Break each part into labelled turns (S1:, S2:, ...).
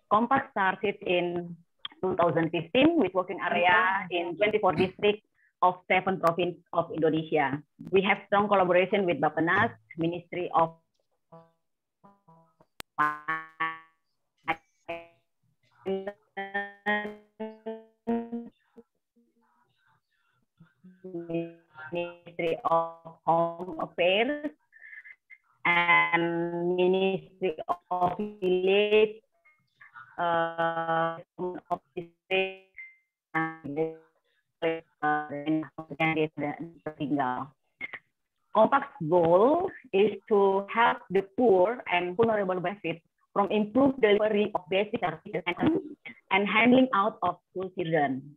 S1: Kompak started in 2015 with working area in 24 districts of 7 provinces of Indonesia. We have strong collaboration with Bappenas, Ministry of Ministry of Home Affairs and Ministry of Village, of District, Kompak's goal is to help the poor and vulnerable benefit from improved delivery of basic services and handling out of school children.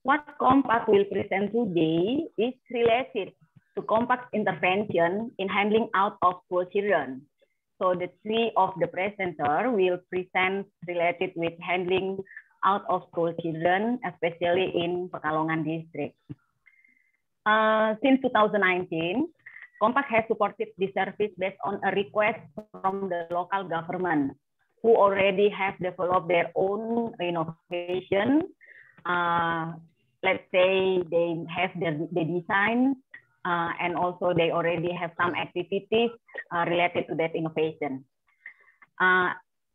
S1: What Kompak will present today is related to Kompak's intervention in handling out of school children. So the three of the presenter will present related with handling out of school children, especially in Pekalongan district. Since 2019, Kompak has supported this service based on a request from the local government who already have developed their own innovation. Let's say they have the design and also they already have some activities related to that innovation.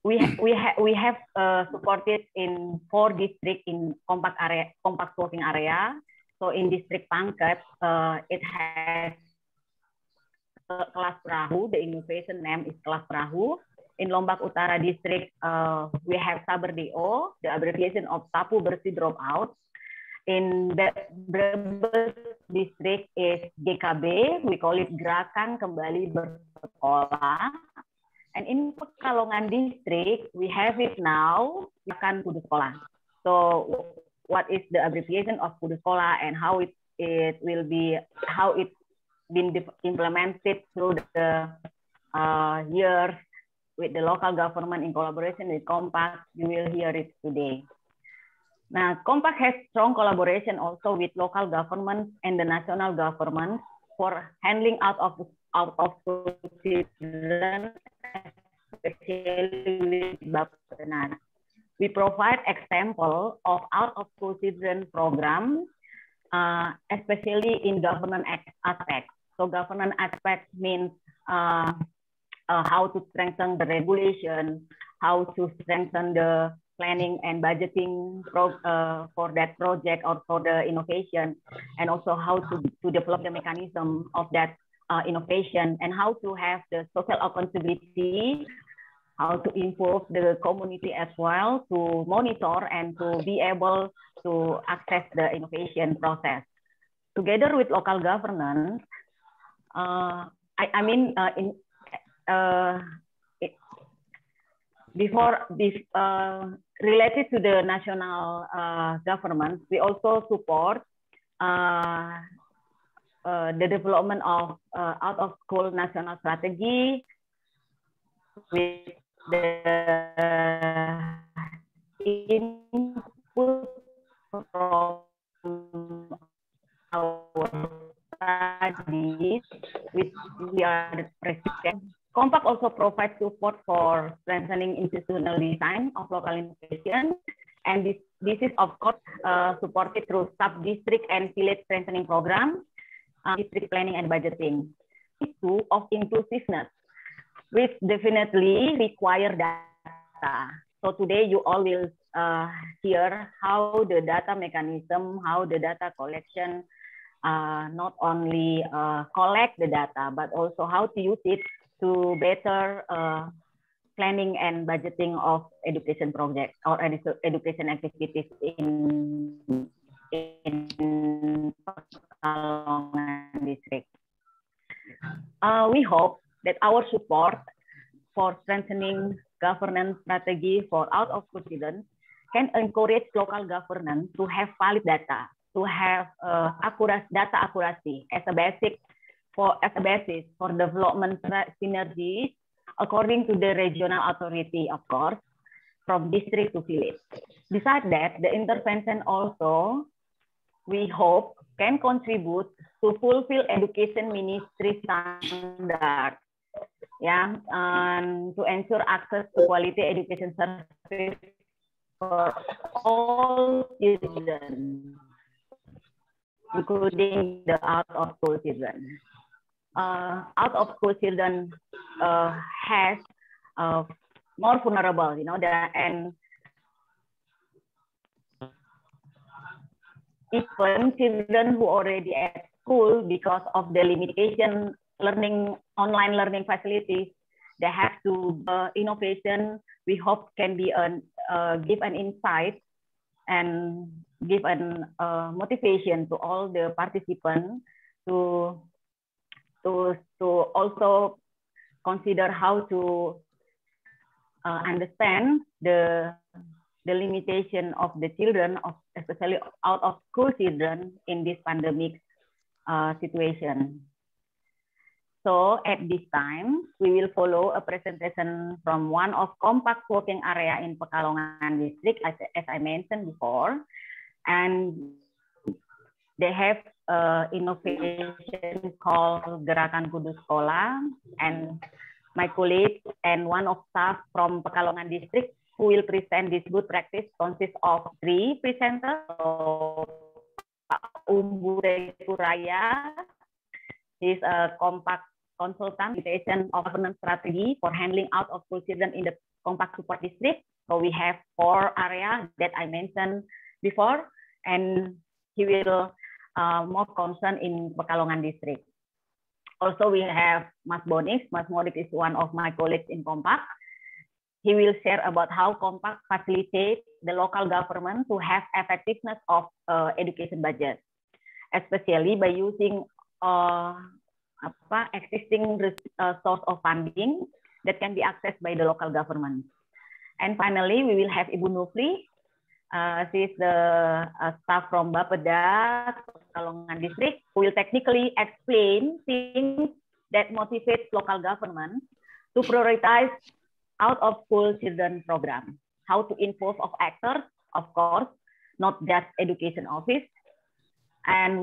S1: We have supported in 4 districts in Kompak working area. So in District Pangkep, it has Kelas Perahu. The innovation name is Kelas Perahu. In Lombok Utara District, we have Saberdeo, the abbreviation of Sapu Bersih Dropout. In Brebes District is GKB, we call it Gerakan Kembali Bersekolah. And in Pekalongan District, we have it now, Gerakan Kudu Sekolah. So what is the abbreviation of Kudu Sekolah and how it will be, how it's been implemented through the years with the local government in collaboration with Kompak, you will hear it today. Now, Kompak has strong collaboration also with local governments and the national government for handling out of school children, especially with Bappenas. We provide example of out of school children program, especially in government aspect. So government aspect means how to strengthen the regulation, how to strengthen the planning and budgeting for that project or for the innovation, and also how to develop the mechanism of that innovation, and how to have the social accountability, how to improve the community as well, to monitor and to be able to access the innovation process. Together with local governance, before this, related to the national government, we also support the development of out of school national strategy with the input from our studies, which we are the president. Kompak also provides support for strengthening institutional design of local innovation, and this is of course supported through sub-district and village strengthening program, district planning and budgeting. Issue of inclusiveness, which definitely require data. So today you all will hear how the data mechanism, how the data collection, not only collect the data, but also how to use it to better planning and budgeting of education projects or education activities in Pekalongan district. We hope that our support for strengthening governance strategy for out of school students can encourage local governance to have valid data, to have data accuracy as a basis for development synergies according to the regional authority, of course, from district to village. Besides that, the intervention also, we hope, can contribute to fulfill education ministry standard yeah, to ensure access to quality education service for all children, including the out-of-school children. Out-of-school children has more vulnerable, and even children who already at school, because of the limitation online learning facilities, they have to innovation. We hope can be give an insight and give an motivation to all the participants to also consider how to understand the limitation of the children, especially out of school children in this pandemic situation. So at this time, we will follow a presentation from one of Kompak working area in Pekalongan district, as I mentioned before, and they have innovation called Gerakan Kudu Sekolah, and my colleague and one of staff from Pekalongan district who will present this good practice consists of 3 presenters. Pak Umbu Raya is a Kompak consultant, education of governance strategy for handling out of school children in the Kompak support district. So we have 4 areas that I mentioned before, and he will more concerned in Pekalongan district. Also, we have Mas Bonix. Mas Bonix is one of my colleagues in Kompak. He will share about how Kompak facilitates the local government to have effectiveness of education budget, especially by using existing source of funding that can be accessed by the local government. And finally, we will have Ibu Nufli. She is the staff from Bapeda, Pekalongan district, who will technically explain things that motivate local government to prioritize out-of-school children program, how to involve of actors, of course, not just education office, and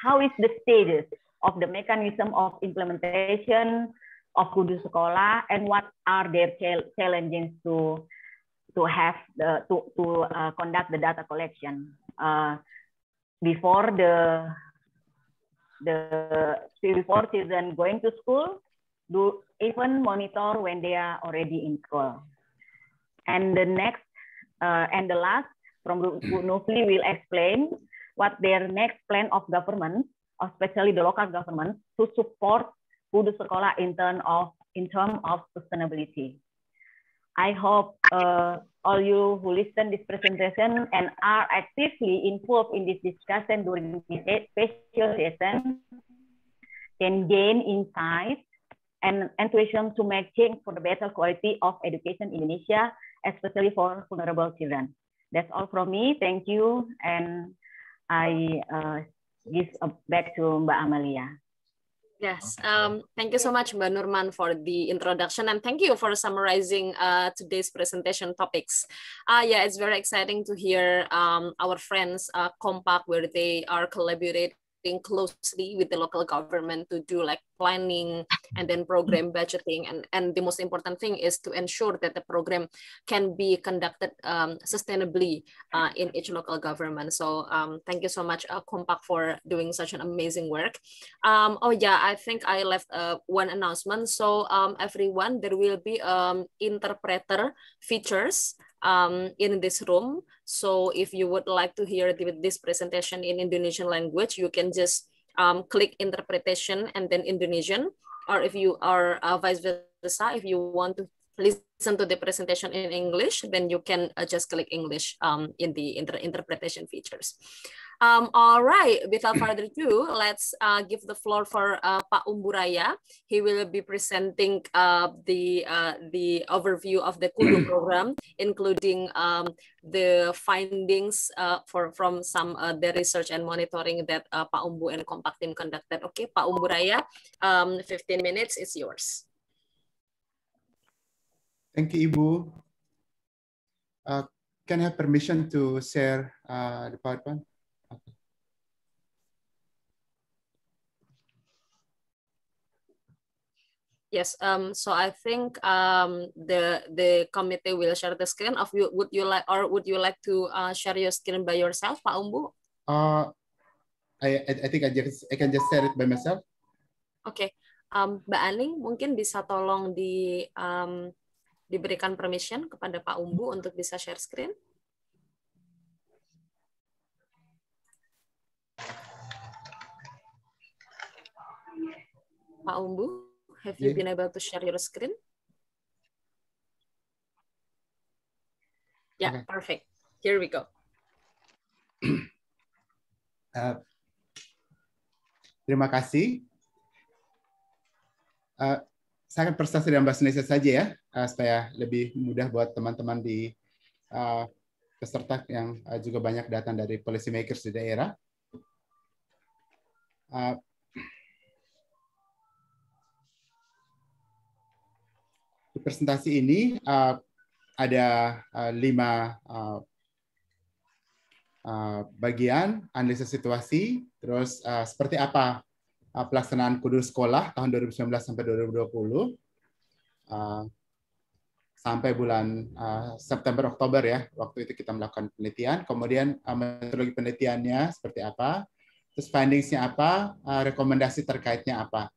S1: how is the status of the mechanism of implementation of Kudu Sekolah, and what are their challenges to conduct the data collection before before children going to school, do even monitor when they are already in school. And the next and the last from Bu Nufli will explain what their next plan of government, especially the local government, to support Kudu Sekolah in terms of sustainability. I hope all you who listen this presentation and are actively involved in this discussion during this special session can gain insight and intuition to make change for the better quality of education in Indonesia, especially for vulnerable children. That's all from me. Thank you. And I give back to Mbak Amalia.
S2: Yes, thank you so much, Mbak Nurman, for the introduction, and thank you for summarizing today's presentation topics. Yeah, it's very exciting to hear our friends Kompak, where they are collaborating closely with the local government to do like planning and then program budgeting, and the most important thing is to ensure that the program can be conducted sustainably in each local government. So thank you so much, Kompak, for doing such an amazing work. Oh yeah, I think I left one announcement. So everyone, there will be interpreter features in this room. So if you would like to hear this presentation in Indonesian language, you can just click interpretation and then Indonesian, or if you are vice versa, if you want to listen to the presentation in English, then you can just click English in the interpretation features. All right, without further ado, let's give the floor for Pak Umbu Raya. He will be presenting the overview of the Kudu program, including the findings from some the research and monitoring that Pak Umbu and Kompak team conducted. Okay, Pak Umbu Raya, 15 minutes is yours.
S3: Thank you, Ibu. Can I have permission to share the PowerPoint? Okay.
S2: Yes. So I think the committee will share the screen. Would you like to share your screen by yourself, Pak Umbu?
S3: I think I can just share it by myself.
S2: Oke. Mbak Aning mungkin bisa tolong diberikan permission kepada Pak Umbu untuk bisa share screen. Pak Umbu, have you been able to share your screen? Yeah, okay. Perfect. Here we go.
S3: Terima kasih. Saya akan presentasi dalam bahasa Indonesia saja ya, supaya lebih mudah buat teman-teman di peserta yang juga banyak datang dari policy makers di daerah. Di presentasi ini ada 5 bagian: analisis situasi, terus seperti apa pelaksanaan kudur sekolah tahun 2019 sampai 2020 sampai bulan September Oktober ya, waktu itu kita melakukan penelitian. Kemudian metodologi penelitiannya seperti apa, terus findings-nya apa, rekomendasi terkaitnya apa.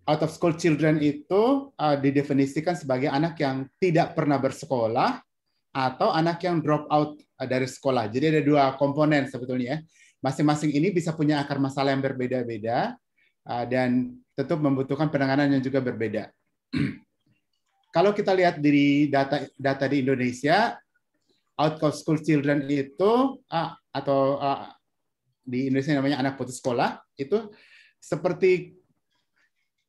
S3: Out of school children itu didefinisikan sebagai anak yang tidak pernah bersekolah atau anak yang drop out dari sekolah. Jadi ada 2 komponen sebetulnya. Masing-masing ini bisa punya akar masalah yang berbeda-beda dan tentu membutuhkan penanganan yang juga berbeda. Kalau kita lihat dari data di Indonesia, out of school children itu atau di Indonesia namanya anak putus sekolah, itu seperti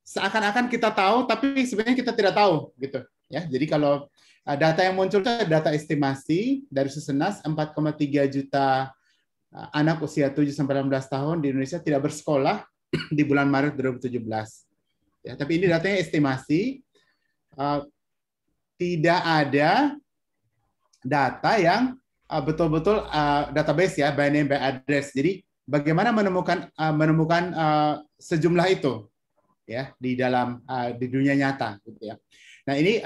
S3: seakan-akan kita tahu, tapi sebenarnya kita tidak tahu, gitu. Ya, jadi kalau data yang muncul itu data estimasi dari Susenas, 4,3 juta anak usia 7-18 tahun di Indonesia tidak bersekolah di bulan Maret 2017. Ya, tapi ini datanya estimasi, tidak ada data yang betul-betul database ya, by name by address. Jadi bagaimana menemukan sejumlah itu ya di dalam di dunia nyata gitu ya. Nah, ini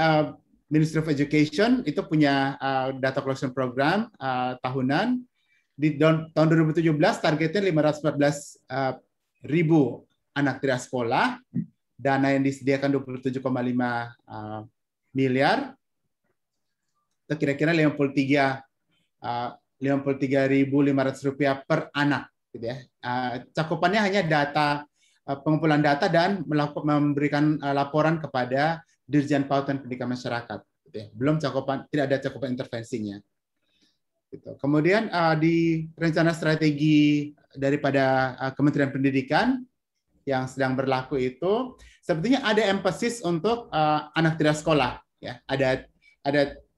S3: Ministry of Education itu punya data collection program tahunan. Di tahun 2017 targetnya 514 ribu anak tidak sekolah, dana yang disediakan 27,5 miliar, itu kira-kira 53.500 rupiah per anak gitu ya. Cakupannya hanya data pengumpulan data dan memberikan laporan kepada Dirjen PAUD dan Pendidikan Masyarakat. Gitu ya. Belum tidak ada cakupan intervensinya. Gitu. Kemudian di rencana strategi daripada Kementerian Pendidikan yang sedang berlaku itu, sebetulnya ada emphasis untuk anak tidak sekolah. Ya. Ada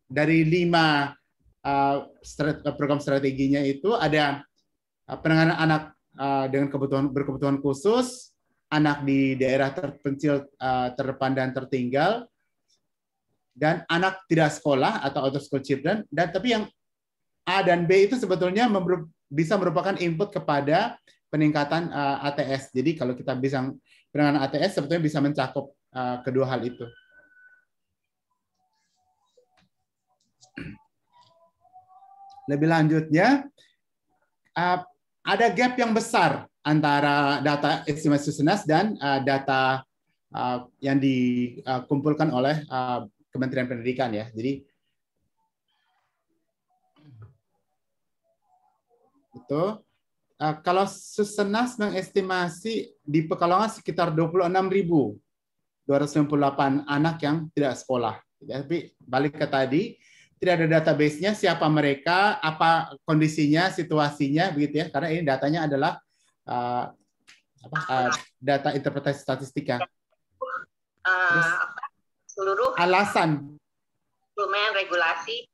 S3: dari 5 program strateginya itu ada penanganan anak dengan berkebutuhan khusus, anak di daerah terpencil, terdepan dan tertinggal, dan anak tidak sekolah atau out of school children. Dan tapi yang A dan B itu sebetulnya bisa merupakan input kepada peningkatan ATS. Jadi kalau kita bisa penanganan ATS sebetulnya bisa mencakup kedua hal itu. Lebih lanjutnya, ada gap yang besar antara data estimasi Susenas dan data yang dikumpulkan oleh Kementerian Pendidikan ya. Jadi itu kalau Susenas mengestimasi di Pekalongan sekitar 26.258 anak yang tidak sekolah. Tapi balik ke tadi, tidak ada database-nya, siapa mereka, apa kondisinya, situasinya, begitu ya. Karena ini datanya adalah data interpretasi statistika. Terus,
S4: seluruh
S3: alasan
S4: regulasi.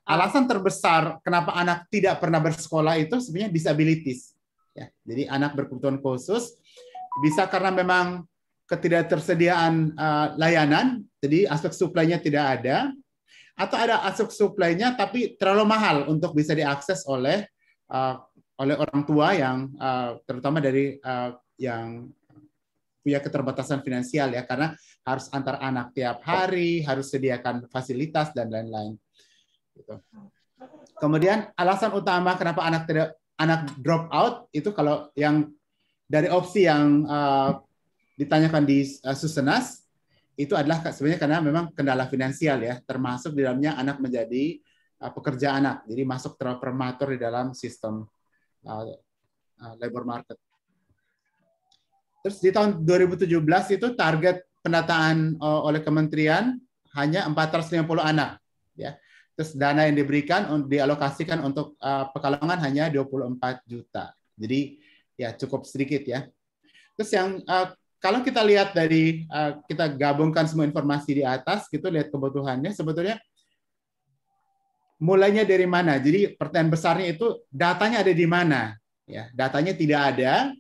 S3: Alasan terbesar kenapa anak tidak pernah bersekolah itu sebenarnya disabilities. Ya, jadi anak berkebutuhan khusus bisa karena memang ketidaktersediaan layanan, jadi aspek supply-nya tidak ada, atau ada aspek supply-nya tapi terlalu mahal untuk bisa diakses oleh orang tua yang terutama dari yang punya keterbatasan finansial ya, karena harus antar anak tiap hari, harus sediakan fasilitas dan lain-lain. Gitu. Kemudian alasan utama kenapa anak drop out itu kalau yang dari opsi yang ditanyakan di Susenas itu adalah sebenarnya karena memang kendala finansial ya, termasuk di dalamnya anak menjadi pekerja anak, jadi masuk terlalu prematur di dalam sistem labor market. Terus di tahun 2017 itu target pendataan oleh kementerian hanya 450 anak, ya. Terus dana yang diberikan dialokasikan untuk Pekalongan hanya 24 juta. Jadi ya cukup sedikit ya. Terus yang kalau kita lihat dari kita gabungkan semua informasi di atas, gitu lihat kebutuhannya sebetulnya mulainya dari mana. Jadi pertanyaan besarnya itu datanya ada di mana? Ya, datanya tidak ada.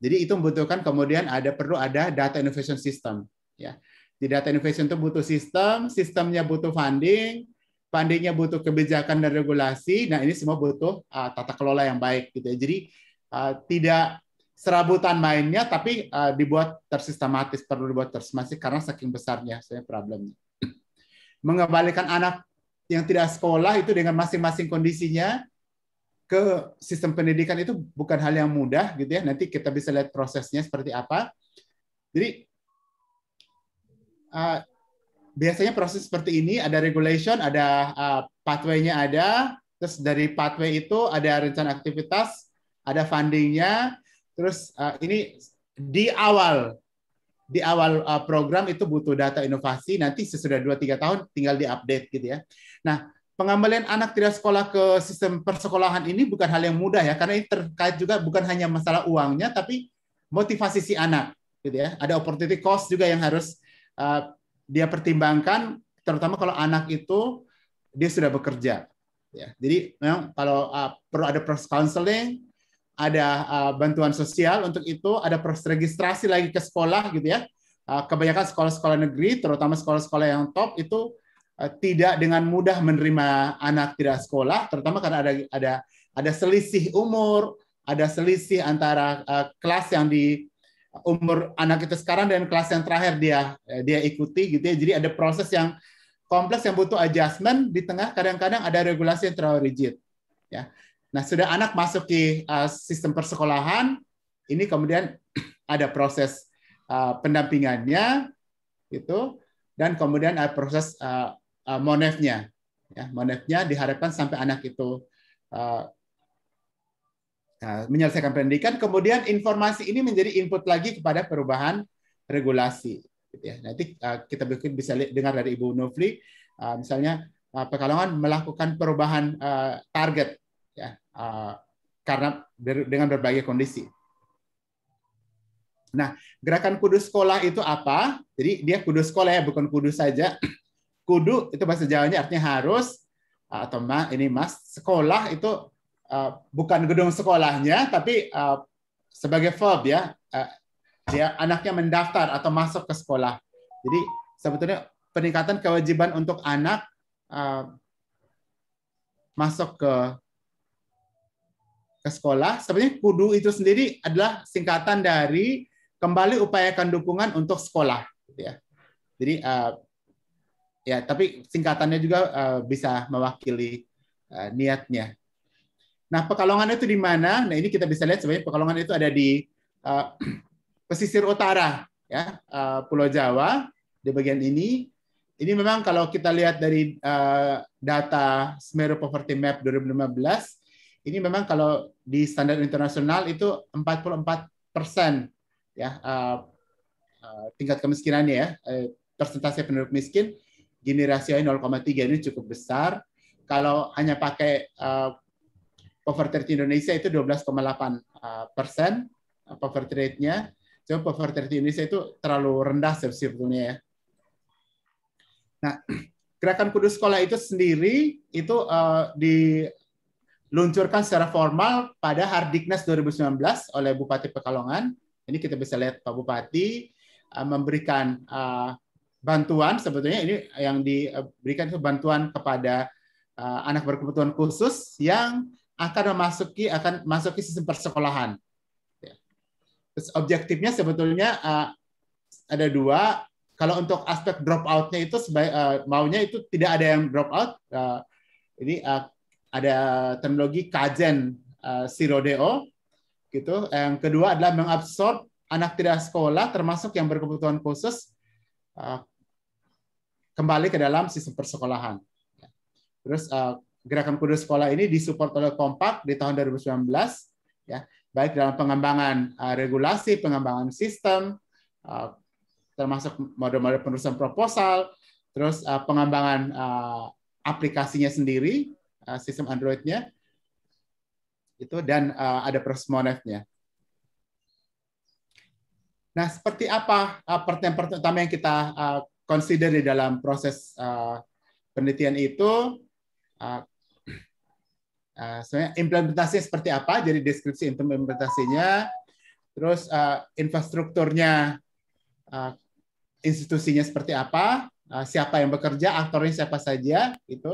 S3: Jadi itu membutuhkan kemudian perlu ada data innovation system. Ya, di data innovation itu butuh sistem, sistemnya butuh funding, fundingnya butuh kebijakan dan regulasi. Nah ini semua butuh tata kelola yang baik gitu ya. Jadi tidak serabutan mainnya, tapi dibuat tersistematis, perlu dibuat tersistematis karena saking besarnya sebenarnya problemnya. Mengembalikan anak yang tidak sekolah itu dengan masing-masing kondisinya ke sistem pendidikan itu bukan hal yang mudah gitu ya. Nanti kita bisa lihat prosesnya seperti apa. Jadi biasanya proses seperti ini ada regulation, ada pathway-nya ada, terus dari pathway itu ada rencana aktivitas, ada funding-nya, terus ini di awal program itu butuh data inovasi, nanti sesudah 2-3 tahun tinggal diupdate gitu ya. Nah, pengembalian anak tidak sekolah ke sistem persekolahan ini bukan hal yang mudah ya, karena ini terkait juga bukan hanya masalah uangnya, tapi motivasi si anak, gitu ya. Ada opportunity cost juga yang harus dia pertimbangkan, terutama kalau anak itu dia sudah bekerja. Ya, jadi memang kalau perlu ada proses counseling, ada bantuan sosial untuk itu, ada proses registrasi lagi ke sekolah, gitu ya. Kebanyakan sekolah-sekolah negeri, terutama sekolah-sekolah yang top itu tidak dengan mudah menerima anak tidak sekolah, terutama karena ada selisih umur, ada selisih antara kelas yang di umur anak itu sekarang dan kelas yang terakhir dia ikuti gitu ya. Jadi ada proses yang kompleks yang butuh adjustment di tengah, kadang-kadang ada regulasi yang terlalu rigid. Ya. Nah, sudah anak masuk di sistem persekolahan, ini kemudian ada proses pendampingannya gitu, dan kemudian ada proses monefnya. Ya, monefnya diharapkan sampai anak itu menyelesaikan pendidikan, kemudian informasi ini menjadi input lagi kepada perubahan regulasi. Gitu ya. Nanti kita bisa dengar dari Ibu Nufli, misalnya Pekalongan melakukan perubahan target, ya, karena dengan berbagai kondisi. Nah, gerakan kudu sekolah itu apa? Jadi dia kudu sekolah ya, bukan kudu saja. Kudu itu bahasa Jawanya artinya harus, atau sekolah itu bukan gedung sekolahnya, tapi sebagai verb ya, dia anaknya mendaftar atau masuk ke sekolah. Jadi sebetulnya peningkatan kewajiban untuk anak masuk ke sekolah, sebenarnya kudu itu sendiri adalah singkatan dari kembali upayakan dukungan untuk sekolah. Gitu ya. Jadi ya, tapi singkatannya juga bisa mewakili niatnya. Nah, Pekalongan itu di mana? Nah, ini kita bisa lihat sebenarnya Pekalongan itu ada di pesisir utara, ya, Pulau Jawa di bagian ini. Ini memang kalau kita lihat dari data Semeru Poverty Map 2015, ini memang kalau di standar internasional itu 44% ya tingkat kemiskinannya ya, persentase penduduk miskin. Gini rasionya 0,3, ini cukup besar. Kalau hanya pakai poverty rate Indonesia itu 12,8% poverty rate-nya. Cuma poverty rate Indonesia itu terlalu rendah sebetulnya ya. Nah, gerakan kudu sekolah itu sendiri itu diluncurkan secara formal pada Hardiknas 2019 oleh Bupati Pekalongan. Ini kita bisa lihat Pak Bupati memberikan bantuan, sebetulnya ini yang diberikan itu bantuan kepada anak berkebutuhan khusus yang akan memasuki sistem persekolahan. Terus objektifnya sebetulnya ada dua. Kalau untuk aspek drop out-nya itu maunya itu tidak ada yang drop out. Ini ada teknologi Kaizen Zero DO gitu. Yang kedua adalah mengabsorb anak tidak sekolah termasuk yang berkebutuhan khusus kembali ke dalam sistem persekolahan. Terus gerakan Kudu Sekolah ini disupport oleh Kompak di tahun 2019 ya, baik dalam pengembangan regulasi, pengembangan sistem, termasuk model-model penulisan proposal, terus pengembangan aplikasinya sendiri, sistem Android-nya, itu, dan ada proses monetnya. Nah, seperti apa pertanyaan pertama yang kita consider di dalam proses penelitian itu? Sebenarnya implementasinya seperti apa? Jadi deskripsi implementasinya, terus infrastrukturnya, institusinya seperti apa, siapa yang bekerja, aktornya siapa saja, itu.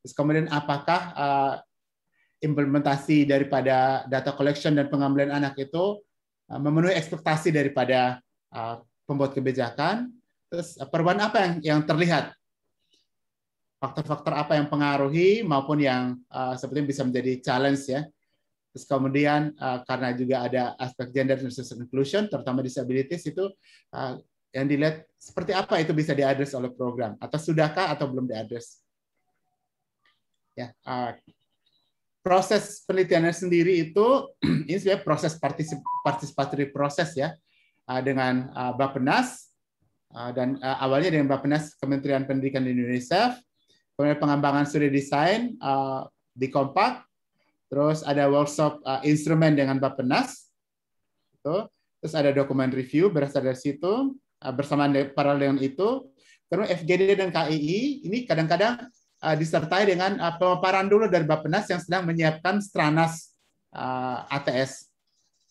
S3: Terus kemudian apakah implementasi daripada data collection dan pengambilan anak itu memenuhi ekspektasi daripada pembuat kebijakan. Terus perubahan apa yang terlihat? Faktor-faktor apa yang pengaruhi maupun yang sepertinya bisa menjadi challenge ya. Terus kemudian karena juga ada aspek gender dan social inclusion, terutama disabilities itu yang dilihat seperti apa itu bisa diadres oleh program, atau sudahkah atau belum diadres. Ya, proses penelitiannya sendiri itu ini sebenarnya proses participatory proses ya, dengan Bappenas, dan awalnya dengan Bappenas Kementerian Pendidikan di Indonesia, kemudian pengembangan studi desain di Kompak, terus ada workshop instrumen dengan Bappenas, terus ada dokumen review berasal dari situ, bersamaan paralel dengan itu, kemudian FGD dan KII ini kadang-kadang disertai dengan pemaparan dulu dari Bappenas yang sedang menyiapkan Stranas ATS.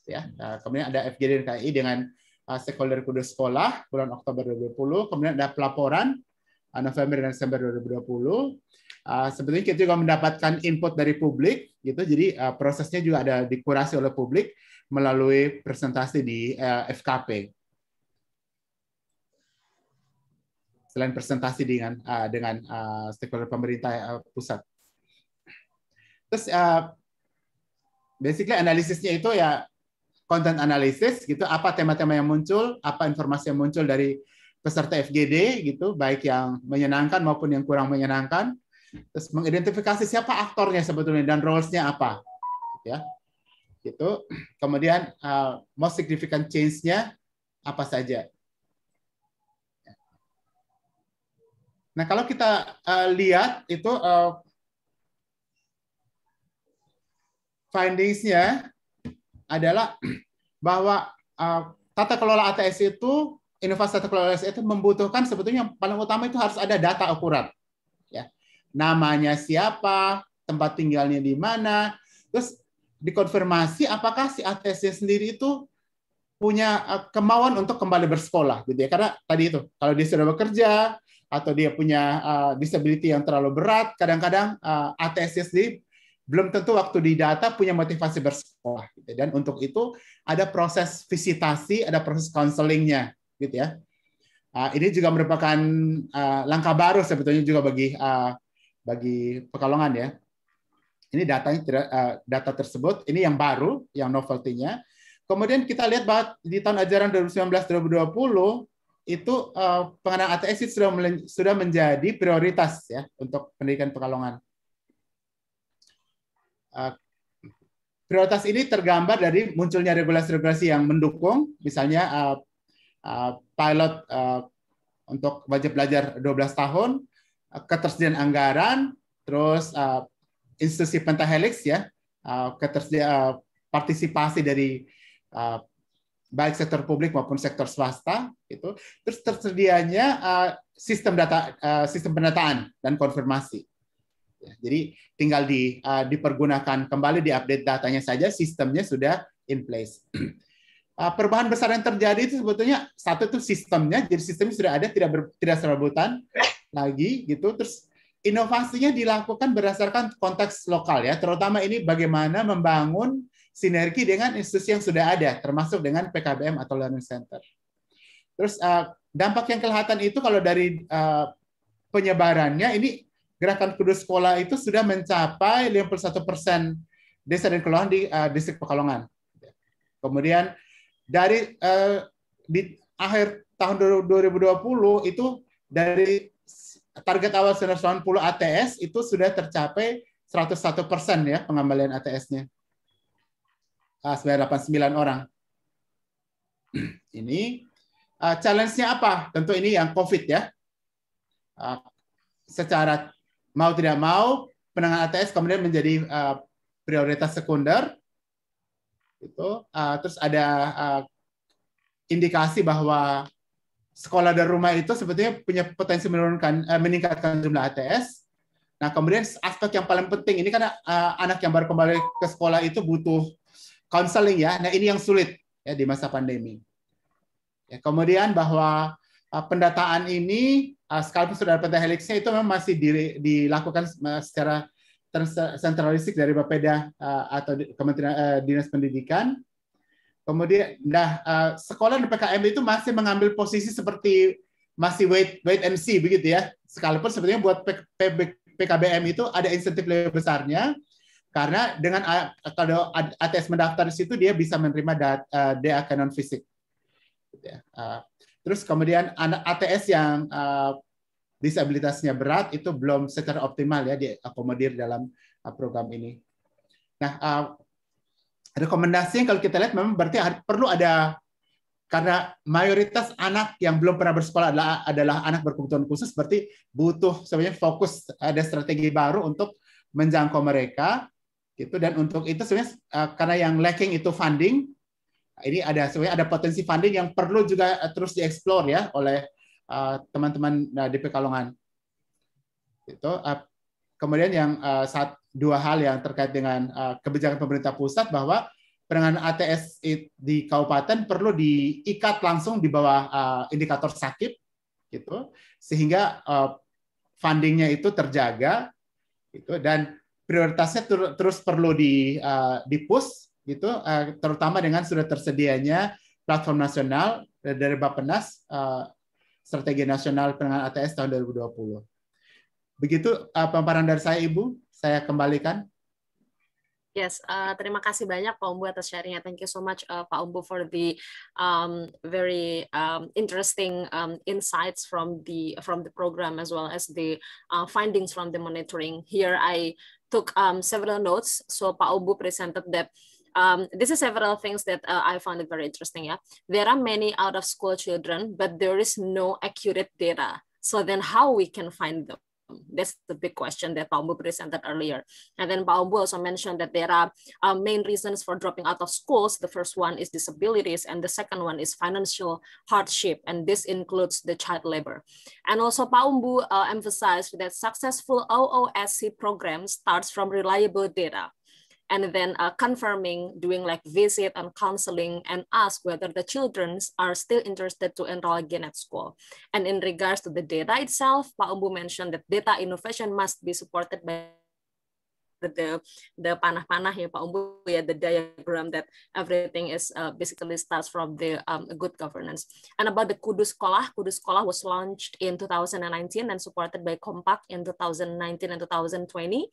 S3: Ya, kemudian ada FGD dan KII dengan stakeholder Kudu Sekolah bulan Oktober 2020, kemudian ada pelaporan November dan Desember 2020. Sebetulnya kita juga mendapatkan input dari publik, gitu. Jadi prosesnya juga ada dikurasi oleh publik melalui presentasi di FKP. Selain presentasi dengan stakeholder pemerintah pusat. Terus basically analisisnya itu ya content analysis gitu, apa tema-tema yang muncul, apa informasi yang muncul dari peserta FGD gitu, baik yang menyenangkan maupun yang kurang menyenangkan. Terus mengidentifikasi siapa aktornya sebetulnya dan roles-nya apa, ya. Gitu. Kemudian most significant change-nya apa saja. Nah, kalau kita lihat itu findings-nya adalah bahwa tata kelola ATS itu, inovasi tata kelola ATS itu membutuhkan sebetulnya yang paling utama itu harus ada data akurat. Ya. Namanya siapa, tempat tinggalnya di mana, terus dikonfirmasi apakah si ATS sendiri itu punya kemauan untuk kembali bersekolah, gitu ya. Karena tadi itu, kalau dia sudah bekerja, atau dia punya disability yang terlalu berat, kadang-kadang ATS sendiri belum tentu waktu di data punya motivasi bersekolah. Gitu. Dan untuk itu ada proses visitasi, ada proses counselingnya, gitu ya. Ini juga merupakan langkah baru sebetulnya juga bagi Pekalongan ya. Ini datanya data tersebut, ini yang baru, yang novelty-nya. Kemudian kita lihat bahwa di tahun ajaran 2019-2020 itu pengenalan ATS itu sudah menjadi prioritas ya untuk pendidikan Pekalongan. Prioritas ini tergambar dari munculnya regulasi-regulasi yang mendukung, misalnya pilot untuk wajib belajar 12 tahun, ketersediaan anggaran, terus institusi pentahelix ya, ketersediaan partisipasi dari baik sektor publik maupun sektor swasta, itu. Terus tersedianya sistem pendataan dan konfirmasi. Ya, jadi tinggal dipergunakan kembali, diupdate datanya saja, sistemnya sudah in place. Perubahan besar yang terjadi itu sebetulnya satu itu sistemnya, jadi sistemnya sudah ada, tidak serabutan lagi, gitu. Terus inovasinya dilakukan berdasarkan konteks lokal ya, terutama ini bagaimana membangun sinergi dengan institusi yang sudah ada, termasuk dengan PKBM atau Learning Center. Terus dampak yang kelihatan itu kalau dari penyebarannya, ini gerakan Kudus Sekolah itu sudah mencapai 51% desa dan kelurahan di distrik Pekalongan. Kemudian dari di akhir tahun 2020 itu dari target awal 190 ATS itu sudah tercapai 101% ya pengembalian ATS-nya. 989 orang. Ini challenge-nya apa? Tentu ini yang COVID ya. Secara mau tidak mau penanganan ATS kemudian menjadi prioritas sekunder. Itu terus ada indikasi bahwa sekolah dari rumah itu sebetulnya punya potensi meningkatkan jumlah ATS. Nah, kemudian aspek yang paling penting ini karena anak yang baru kembali ke sekolah itu butuh counseling ya. Nah, ini yang sulit ya di masa pandemi. Ya, kemudian bahwa pendataan ini sekalipun sudah ada peta helixnya itu memang masih dilakukan secara sentralistik dari Bapeda atau Kementerian Dinas Pendidikan. Kemudian, sekolah di PKM itu masih mengambil posisi seperti masih wait and see begitu ya. Sekalipun sebetulnya buat PKBM itu ada insentif lebih besarnya, karena dengan kalau ATS mendaftar di situ dia bisa menerima DA non fisik. Terus kemudian anak ATS yang disabilitasnya berat itu belum secara optimal ya diakomodir dalam program ini. Nah, rekomendasi kalau kita lihat memang berarti perlu ada, karena mayoritas anak yang belum pernah bersekolah adalah anak berkebutuhan khusus, berarti butuh sebenarnya fokus, ada strategi baru untuk menjangkau mereka gitu. Dan untuk itu sebenarnya karena yang lacking itu funding, ini sebenarnya ada potensi funding yang perlu juga terus dieksplor ya oleh teman-teman di Pekalongan. Itu kemudian yang dua hal yang terkait dengan kebijakan pemerintah pusat, bahwa penanganan ATS di kabupaten perlu diikat langsung di bawah indikator sakit gitu, sehingga fundingnya itu terjaga gitu, dan prioritasnya terus perlu di-push gitu, terutama dengan sudah tersedianya platform nasional dari Bappenas, Strategi Nasional Penanganan ATS tahun 2020. Begitu pemaparan dari saya, Ibu. Saya kembalikan.
S2: Yes, terima kasih banyak Pak Umbu atas sharingnya. Thank you so much Pak Umbu for the very interesting insights from the program, as well as the findings from the monitoring. Here I took several notes. So Pak Umbu presented that this is several things that I found it very interesting. Yeah, there are many out of school children, but there is no accurate data. So then how we can find them? That's the big question that Pak Umbu presented earlier. And then Pak Umbu also mentioned that there are main reasons for dropping out of schools. The first one is disabilities, and the second one is financial hardship, and this includes the child labor. And also Pak Umbu emphasized that successful OOSC program starts from reliable data, and then confirming, doing like visit and counseling, and ask whether the children are still interested to enroll again at school. And in regards to the data itself, Pak Umbu mentioned that data innovation must be supported by the panah-panah ya Pak Umbu ya, the diagram that everything is basically starts from the good governance. And about the Kudus Sekolah was launched in 2019 and supported by Kompak in 2019 and 2020.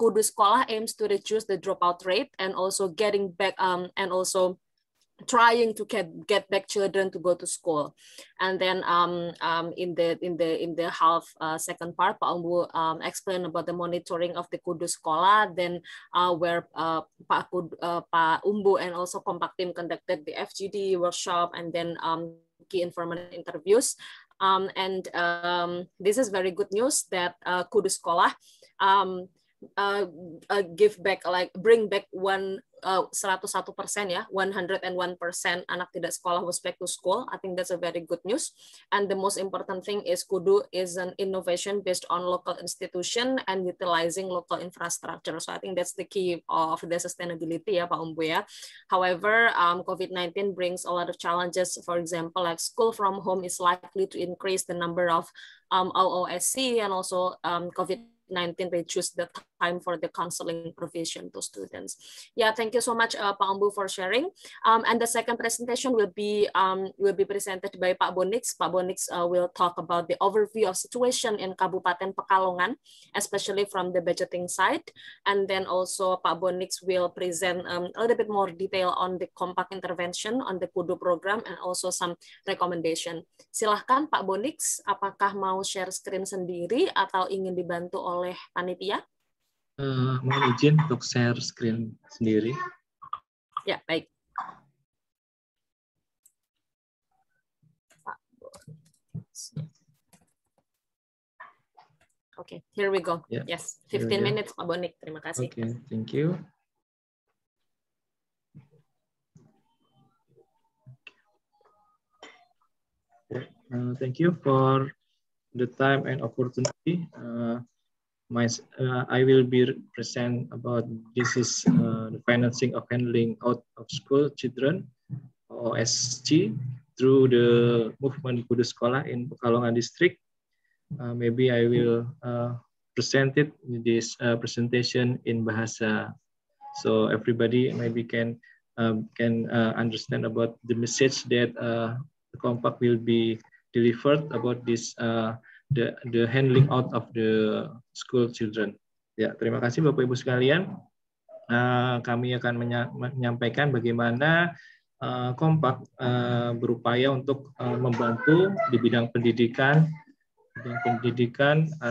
S2: Kudus Sekolah aims to reduce the dropout rate and also getting back and also trying to get back children to go to school. And then in the second part, Pak Umbu explained about the monitoring of the Kudus Sekolah, then where Pak Umbu and also Kompak team conducted the FGD workshop, and then key informant interviews. And this is very good news that Kudus Sekolah bring back 101% ya, 101% anak tidak sekolah was back to school. I think that's a very good news. And the most important thing is Kudu is an innovation based on local institution and utilizing local infrastructure. So I think that's the key of the sustainability ya Pak Umbu ya. However, COVID-19 brings a lot of challenges. For example, like school from home is likely to increase the number of OOSC, and also COVID-19 reduce the time for the counseling provision to students. Yeah, thank you so much, Pak Ombu, for sharing. And the second presentation will be presented by Pak Bonix. Pak Bonix will talk about the overview of situation in Kabupaten Pekalongan, especially from the budgeting side. And then also Pak Bonix will present a little bit more detail on the compact intervention on the KUDU program and also some recommendation. Silahkan Pak Bonix, apakah mau share screen sendiri atau ingin dibantu oleh panitia?
S5: Mohon izin untuk share screen sendiri.
S2: Ya, baik. Oke, here we go.
S5: Yeah.
S2: Yes, 15 minutes Pak Bonik. Terima kasih.
S5: Okay, thank you. Thank you for the time and opportunity. I will be present about this is the financing of handling out of school children, OSC, through the movement KUDU Sekolah in Pekalongan district. Maybe I will present it in this presentation in Bahasa, so everybody maybe can understand about the message that the compact will be delivered about this the handling out of the school children. Ya, terima kasih Bapak Ibu sekalian. Kami akan menyampaikan bagaimana kompak berupaya untuk membantu di bidang pendidikan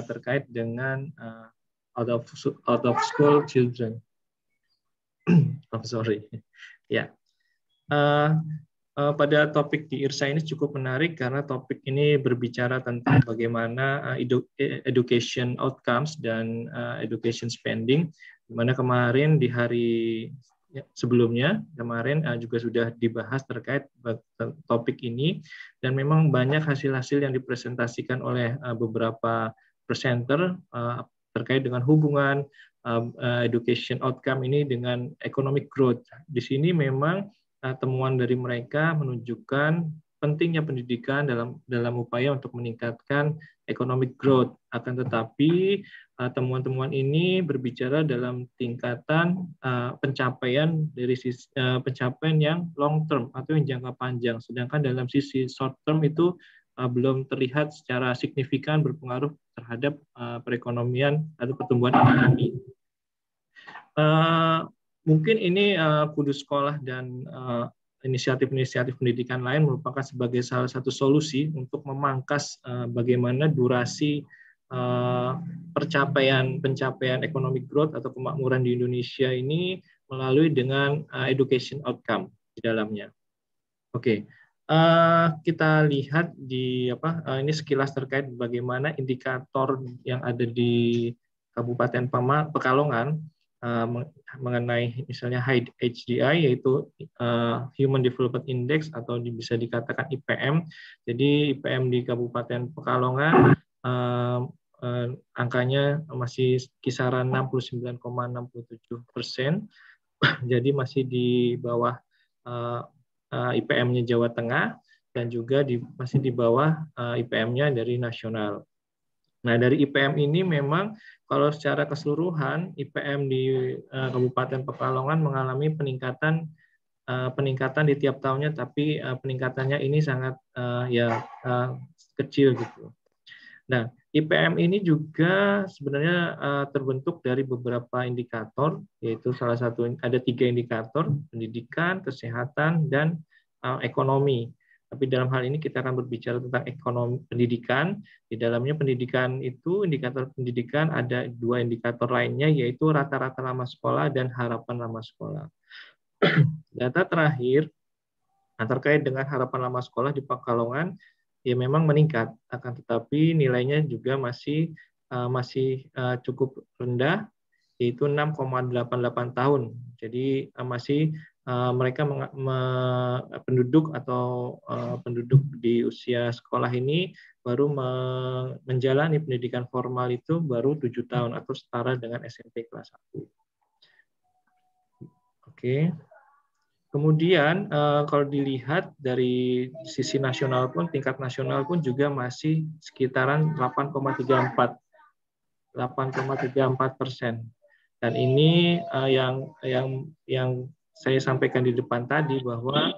S5: terkait dengan out of school children. I'm sorry. Ya. Pada topik di IRSA ini cukup menarik karena topik ini berbicara tentang bagaimana education outcomes dan education spending, di mana kemarin di hari sebelumnya juga sudah dibahas terkait topik ini, dan memang banyak hasil-hasil yang dipresentasikan oleh beberapa presenter terkait dengan hubungan education outcome ini dengan economic growth. Di sini memang temuan dari mereka menunjukkan pentingnya pendidikan dalam upaya untuk meningkatkan economic growth. Akan tetapi temuan-temuan ini berbicara dalam tingkatan pencapaian dari pencapaian yang long term atau yang jangka panjang. Sedangkan dalam sisi short term itu belum terlihat secara signifikan berpengaruh terhadap perekonomian atau pertumbuhan ekonomi. Mungkin ini KUDU Sekolah dan inisiatif-inisiatif pendidikan lain merupakan sebagai salah satu solusi untuk memangkas bagaimana durasi pencapaian economic growth atau kemakmuran di Indonesia ini melalui dengan education outcome di dalamnya. Oke, kita lihat di ini sekilas terkait bagaimana indikator yang ada di Kabupaten Pekalongan mengenai misalnya HDI, yaitu Human Development Index atau bisa dikatakan IPM. Jadi IPM di Kabupaten Pekalongan angkanya masih kisaran 69,67%, jadi masih di bawah IPM-nya Jawa Tengah dan juga masih di bawah IPM-nya dari nasional. Nah, dari IPM ini memang kalau secara keseluruhan IPM di Kabupaten Pekalongan mengalami peningkatan di tiap tahunnya, tapi peningkatannya ini sangat kecil gitu. Nah, IPM ini juga sebenarnya terbentuk dari beberapa indikator, yaitu salah satu ada 3 indikator: pendidikan, kesehatan, dan ekonomi. Tapi dalam hal ini kita akan berbicara tentang ekonomi pendidikan. Di dalamnya pendidikan itu, indikator pendidikan ada 2 indikator lainnya, yaitu rata-rata lama sekolah dan harapan lama sekolah. Data terakhir terkait dengan harapan lama sekolah di Pekalongan ya memang meningkat, akan tetapi nilainya juga masih cukup rendah, yaitu 6,88 tahun. Jadi masih mereka penduduk di usia sekolah ini baru menjalani pendidikan formal itu baru 7 tahun atau setara dengan SMP kelas 1. Oke. Kemudian kalau dilihat dari sisi nasional pun, tingkat nasional pun juga masih sekitaran 8,34 8,34%. Dan ini yang saya sampaikan di depan tadi, bahwa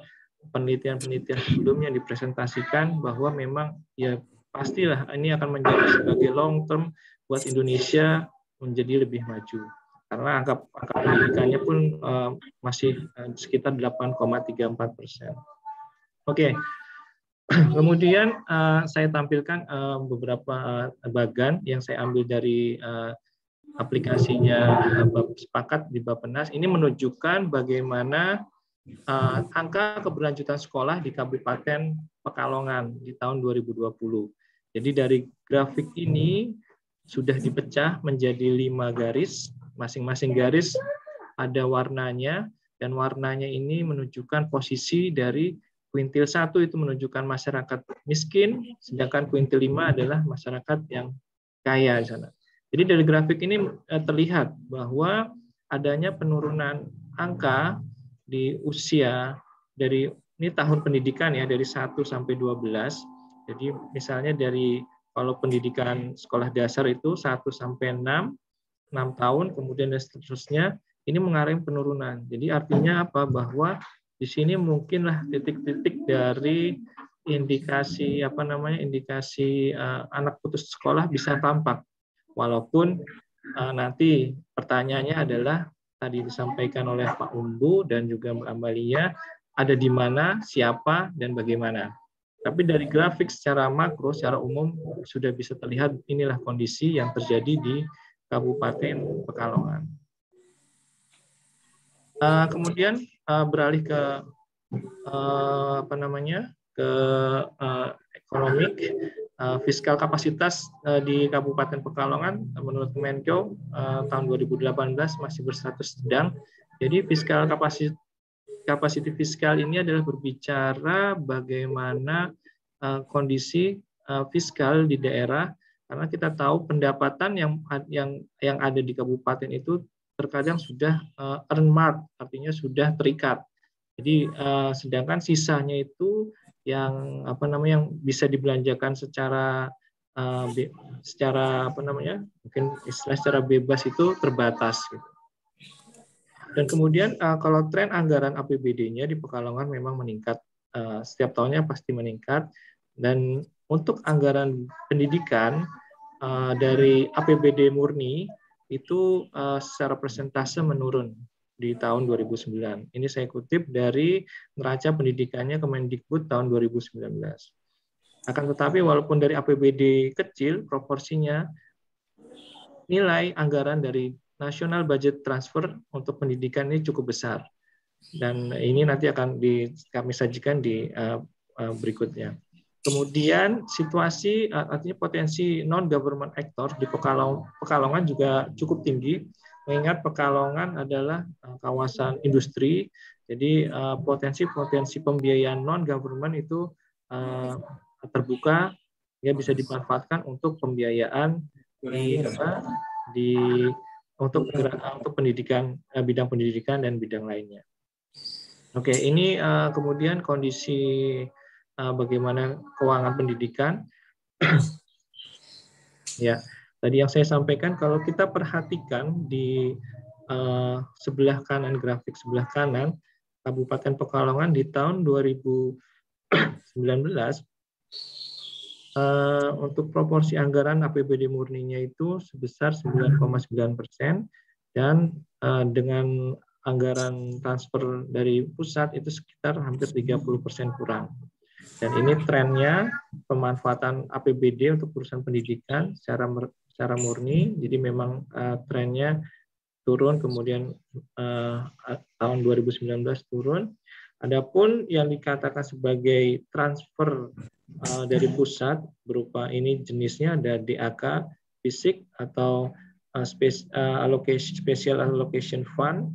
S5: penelitian-penelitian sebelumnya dipresentasikan bahwa memang ya pastilah ini akan menjadi sebagai long term buat Indonesia menjadi lebih maju. Karena angka pendidikannya pun masih sekitar 8,34%. Oke. Kemudian saya tampilkan beberapa bagan yang saya ambil dari aplikasinya Sepakat di Bappenas. Ini menunjukkan bagaimana angka keberlanjutan sekolah di Kabupaten Pekalongan di tahun 2020. Jadi dari grafik ini sudah dipecah menjadi 5 garis. Masing-masing garis ada warnanya, dan warnanya ini menunjukkan posisi dari kuintil 1 itu menunjukkan masyarakat miskin, sedangkan kuintil 5 adalah masyarakat yang kaya di sana. Jadi dari grafik ini terlihat bahwa adanya penurunan angka di usia dari ini tahun pendidikan ya, dari 1 sampai 12. Jadi misalnya dari kalau pendidikan sekolah dasar itu 1 sampai 6 tahun, kemudian dan seterusnya, ini mengalami penurunan. Jadi artinya apa? Bahwa di sini mungkinlah titik-titik dari indikasi indikasi anak putus sekolah bisa tampak. Walaupun nanti pertanyaannya adalah tadi disampaikan oleh Pak Umbu dan juga Mbak Amalia, ada di mana, siapa, dan bagaimana. Tapi dari grafik secara makro, secara umum sudah bisa terlihat inilah kondisi yang terjadi di Kabupaten Pekalongan. Kemudian beralih ke ekonomik, fiskal kapasitas di Kabupaten Pekalongan menurut Kemenko tahun 2018 masih berstatus sedang. Jadi fiskal kapasiti fiskal ini adalah berbicara bagaimana kondisi fiskal di daerah, karena kita tahu pendapatan yang ada di kabupaten itu terkadang sudah earmarked, artinya sudah terikat. Jadi sedangkan sisanya itu yang yang bisa dibelanjakan secara mungkin istilah secara bebas itu terbatas. Gitu. Dan kemudian kalau tren anggaran APBD-nya di Pekalongan memang meningkat, setiap tahunnya pasti meningkat, dan untuk anggaran pendidikan dari APBD murni itu secara persentase menurun di tahun 2009. Ini saya kutip dari neraca pendidikannya Kemendikbud tahun 2019. Akan tetapi walaupun dari APBD kecil proporsinya, nilai anggaran dari National Budget Transfer untuk pendidikan ini cukup besar. Dan ini nanti akan kami sajikan di berikutnya. Kemudian situasi, artinya potensi non-government actor di Pekalongan juga cukup tinggi, mengingat Pekalongan adalah kawasan industri, jadi potensi untuk terbuka, ya bisa dimanfaatkan untuk pembiayaan untuk pendidikan, bidang pendidikan dan bidang lainnya. Oke, ini kemudian kondisi bagaimana keuangan pendidikan. Ya, tadi yang saya sampaikan, kalau kita perhatikan di sebelah kanan, grafik sebelah kanan, Kabupaten Pekalongan di tahun 2019 untuk proporsi anggaran APBD murninya itu sebesar 9,9%, dan dengan anggaran transfer dari pusat itu sekitar hampir 30% kurang. Dan ini trennya pemanfaatan APBD untuk urusan pendidikan secara murni, jadi memang trennya turun, kemudian tahun 2019 turun. Adapun yang dikatakan sebagai transfer dari pusat berupa ini jenisnya ada DAK, fisik atau Special Allocation Fund,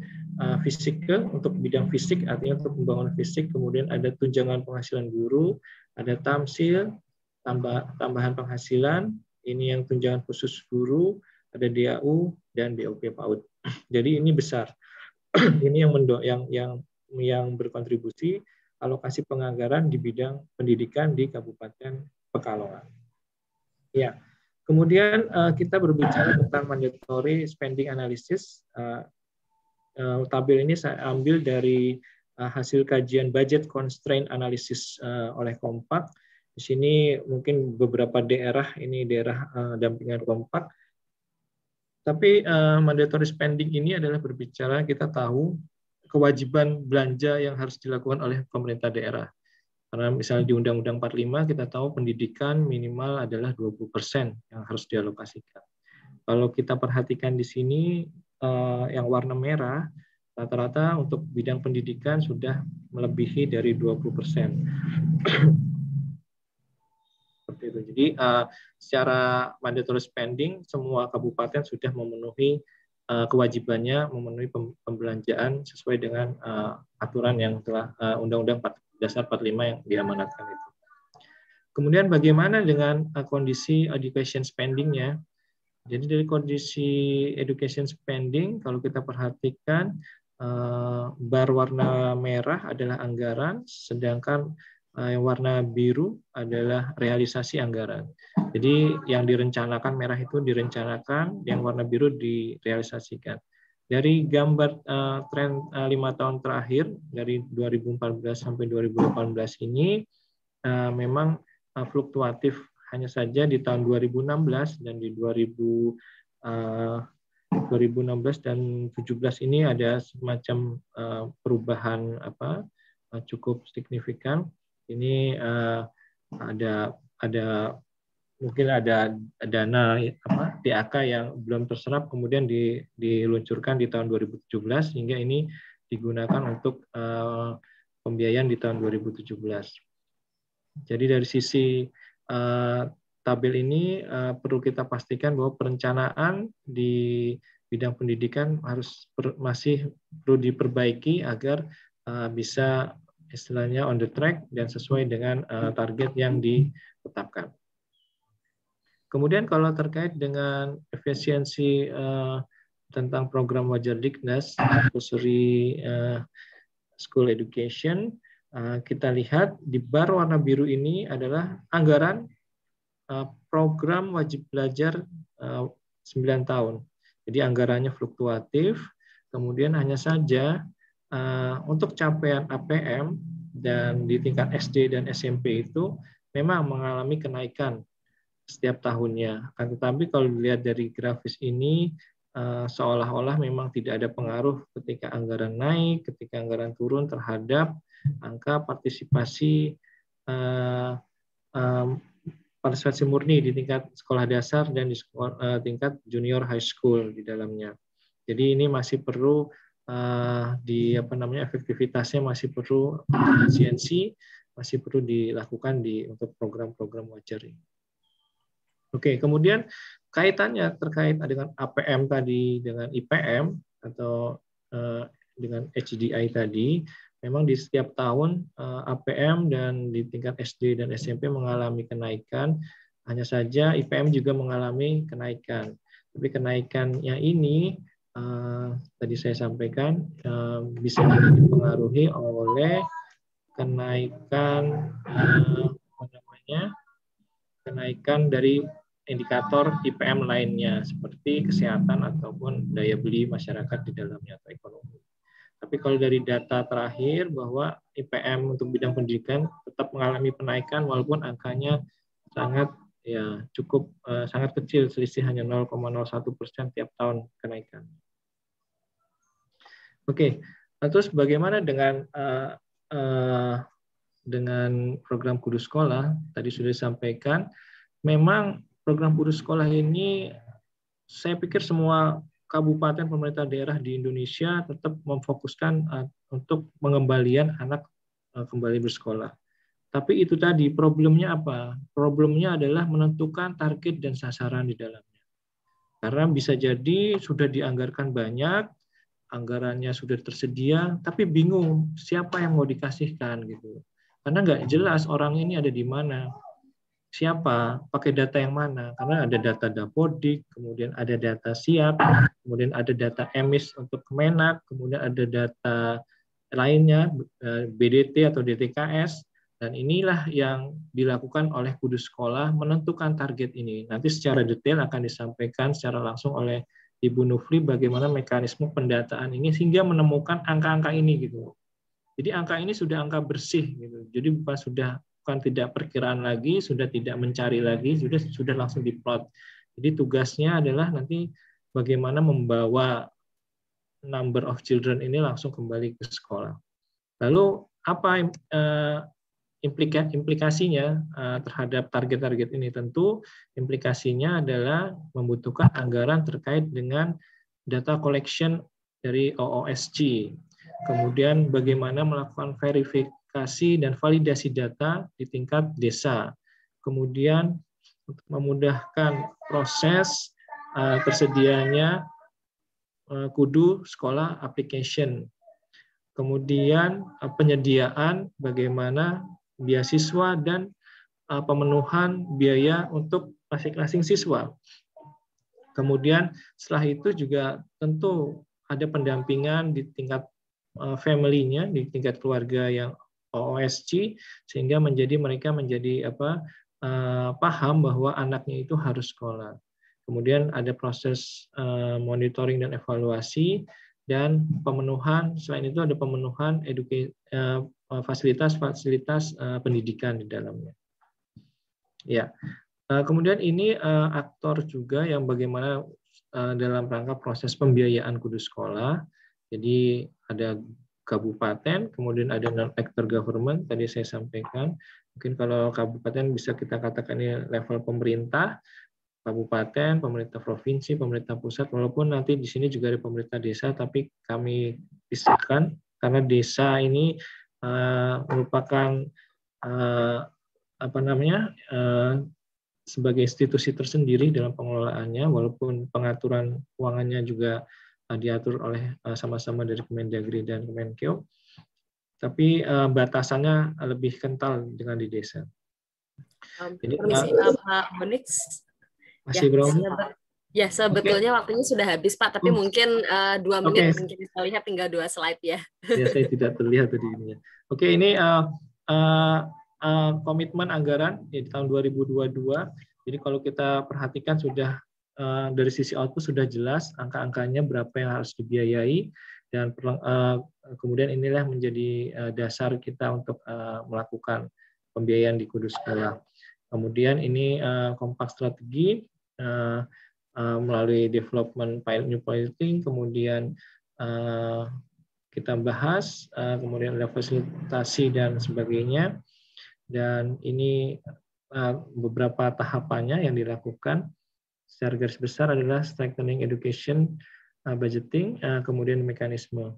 S5: fisikal untuk bidang fisik, artinya untuk pembangunan fisik, kemudian ada tunjangan penghasilan guru, ada tamsil, tambahan penghasilan, ini yang tunjangan khusus guru, ada DAU dan BOP PAUD. Jadi ini besar. Ini yang berkontribusi alokasi penganggaran di bidang pendidikan di Kabupaten Pekalongan. Ya, Kemudian kita berbicara tentang mandatory spending analysis. Tabel ini saya ambil dari hasil kajian budget constraint analysis oleh Kompak. Di sini mungkin beberapa daerah, ini daerah dampingan Kompak. Tapi mandatory spending ini adalah berbicara, kita tahu kewajiban belanja yang harus dilakukan oleh pemerintah daerah. Karena misalnya di Undang-Undang 45 kita tahu pendidikan minimal adalah 20% yang harus dialokasikan. Kalau kita perhatikan di sini yang warna merah, rata-rata untuk bidang pendidikan sudah melebihi dari 20%. Seperti itu. Jadi secara mandatory spending semua kabupaten sudah memenuhi kewajibannya memenuhi pembelanjaan sesuai dengan aturan yang telah Undang-Undang Dasar 45 yang diamanatkan itu. Kemudian bagaimana dengan kondisi education spending-nya? Jadi dari kondisi education spending, kalau kita perhatikan, bar warna merah adalah anggaran, sedangkan yang warna biru adalah realisasi anggaran. Jadi yang direncanakan merah itu direncanakan, yang warna biru direalisasikan. Dari gambar tren 5 tahun terakhir, dari 2014 sampai 2018 ini, memang fluktuatif. Hanya saja di tahun 2016 dan di 2016 dan 2017 ini ada semacam perubahan cukup signifikan. Ini ada mungkin ada dana TAK yang belum terserap kemudian diluncurkan di tahun 2017 sehingga ini digunakan untuk pembiayaan di tahun 2017. Jadi dari sisi tabel ini perlu kita pastikan bahwa perencanaan di bidang pendidikan masih perlu diperbaiki agar bisa istilahnya on the track dan sesuai dengan target yang ditetapkan. Kemudian kalau terkait dengan efisiensi tentang program wajar Diknas, compulsory school education, kita lihat di bar warna biru ini adalah anggaran program wajib belajar 9 tahun. Jadi anggarannya fluktuatif, kemudian hanya saja untuk capaian APM dan di tingkat SD dan SMP itu memang mengalami kenaikan setiap tahunnya. Tetapi kalau dilihat dari grafis ini, seolah-olah memang tidak ada pengaruh ketika anggaran naik, ketika anggaran turun terhadap angka partisipasi partisipasi murni di tingkat sekolah dasar dan di tingkat junior high school di dalamnya. Jadi ini masih perlu efektivitasnya masih perlu efisiensi, masih perlu dilakukan untuk program-program wajar ini. Oke, kemudian kaitannya terkait dengan APM tadi dengan IPM atau dengan HDI tadi, memang di setiap tahun APM dan di tingkat SD dan SMP mengalami kenaikan, hanya saja IPM juga mengalami kenaikan. Tapi kenaikannya ini tadi saya sampaikan bisa dipengaruhi oleh kenaikan kenaikan dari indikator IPM lainnya seperti kesehatan ataupun daya beli masyarakat di dalamnya atau ekonomi. Tapi kalau dari data terakhir bahwa IPM untuk bidang pendidikan tetap mengalami penaikan walaupun angkanya sangat kecil, selisih hanya 0,01% tiap tahun kenaikan. Oke, terus bagaimana dengan program Kudu Sekolah? Tadi sudah disampaikan, memang program Kudu Sekolah ini saya pikir semua kabupaten pemerintah daerah di Indonesia tetap memfokuskan untuk pengembalian anak kembali bersekolah. Tapi itu tadi problemnya apa? Problemnya adalah menentukan target dan sasaran di dalamnya. Karena bisa jadi sudah dianggarkan banyak, anggarannya sudah tersedia, tapi bingung siapa yang mau dikasihkan gitu. Karena nggak jelas orang ini ada di mana. Siapa, pakai data yang mana, karena ada data Dapodik, kemudian ada data SIAP, kemudian ada data EMIS untuk Kemenak, kemudian ada data lainnya, BDT atau DTKS, Dan inilah yang dilakukan oleh Kudus Sekolah menentukan target ini. Nanti secara detail akan disampaikan secara langsung oleh Ibu Nufri bagaimana mekanisme pendataan ini sehingga menemukan angka-angka ini gitu. Jadi angka ini sudah angka bersih gitu. Jadi bukan tidak perkiraan lagi, sudah tidak mencari lagi, sudah langsung diplot. Jadi tugasnya adalah nanti bagaimana membawa number of children ini langsung kembali ke sekolah. Lalu apa implikasinya terhadap target-target ini? Tentu implikasinya adalah membutuhkan anggaran terkait dengan data collection dari OOSG. Kemudian bagaimana melakukan verifikasi dan validasi data di tingkat desa. Kemudian untuk memudahkan proses tersedianya Kudu Sekolah application. Kemudian penyediaan bagaimana beasiswa dan pemenuhan biaya untuk masing-masing siswa. Kemudian setelah itu juga tentu ada pendampingan di tingkat family-nya, di tingkat keluarga yang OOSG, sehingga mereka menjadi paham bahwa anaknya itu harus sekolah. Kemudian ada proses monitoring dan evaluasi, dan pemenuhan, selain itu ada pemenuhan fasilitas-fasilitas pendidikan di dalamnya. Ya, kemudian ini aktor juga yang bagaimana dalam rangka proses pembiayaan Kudus Sekolah. Jadi ada kabupaten, kemudian ada non-actor government, tadi saya sampaikan. Mungkin kalau kabupaten bisa kita katakan ini level pemerintah, kabupaten, pemerintah provinsi, pemerintah pusat, walaupun nanti di sini juga ada pemerintah desa, tapi kami pisahkan karena desa ini merupakan sebagai institusi tersendiri dalam pengelolaannya, walaupun pengaturan keuangannya juga diatur oleh sama-sama dari Kemendagri dan Kemenkeu, tapi batasannya lebih kental dengan di desa. Jadi,
S2: Pak Bonix.
S5: Masih berapa?
S2: Ya, sebetulnya waktunya sudah habis, Pak, tapi mungkin 2 menit mungkin bisa lihat, tinggal 2 slide ya.
S5: Ya, saya tidak terlihat tadi ini. Oke, ini komitmen anggaran di tahun 2022. Jadi kalau kita perhatikan sudah dari sisi output sudah jelas angka-angkanya berapa yang harus dibiayai, dan kemudian inilah menjadi dasar kita untuk melakukan pembiayaan di Kudus Sekolah. Kemudian ini kompak strategi melalui development pilot new piloting, kemudian kita bahas, kemudian ada fasilitasi dan sebagainya, dan ini beberapa tahapannya yang dilakukan. Secara garis besar adalah strengthening education budgeting, kemudian mekanisme.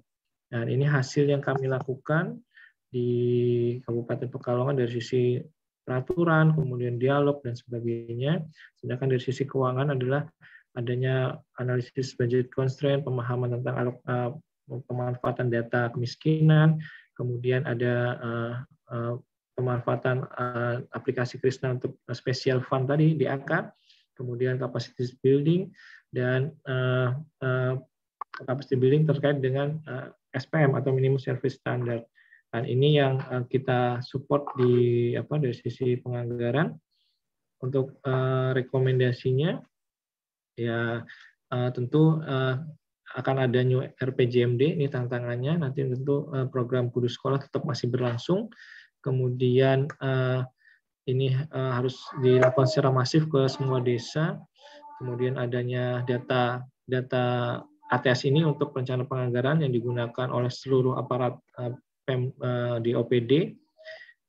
S5: Dan ini hasil yang kami lakukan di Kabupaten Pekalongan dari sisi peraturan, kemudian dialog, dan sebagainya. Sedangkan dari sisi keuangan adalah adanya analisis budget constraint, pemahaman tentang pemanfaatan data kemiskinan, kemudian ada pemanfaatan aplikasi Krishna untuk special fund tadi, DAK, kemudian capacity building, dan capacity building terkait dengan SPM atau minimum service standard. Dan ini yang kita support dari sisi penganggaran. Untuk rekomendasinya, ya tentu akan ada new RPJMD, ini tantangannya. Nanti tentu program Kudus Sekolah tetap masih berlangsung. Kemudian ini harus dilakukan secara masif ke semua desa. Kemudian adanya data ATS ini untuk rencana penganggaran yang digunakan oleh seluruh aparat di OPD,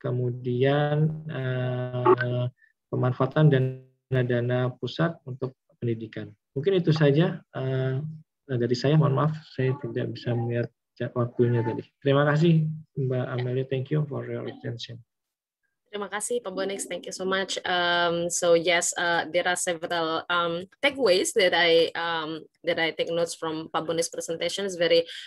S5: kemudian pemanfaatan dana pusat untuk pendidikan. Mungkin itu saja dari saya. Mohon maaf, saya tidak bisa melihat waktunya tadi. Terima kasih, Mbak Amelia. Thank you for your attention.
S2: Terima kasih Pak Bonix, thank you so much. So yes, there are several takeaways that I take notes from Pak Bonix presentation. Is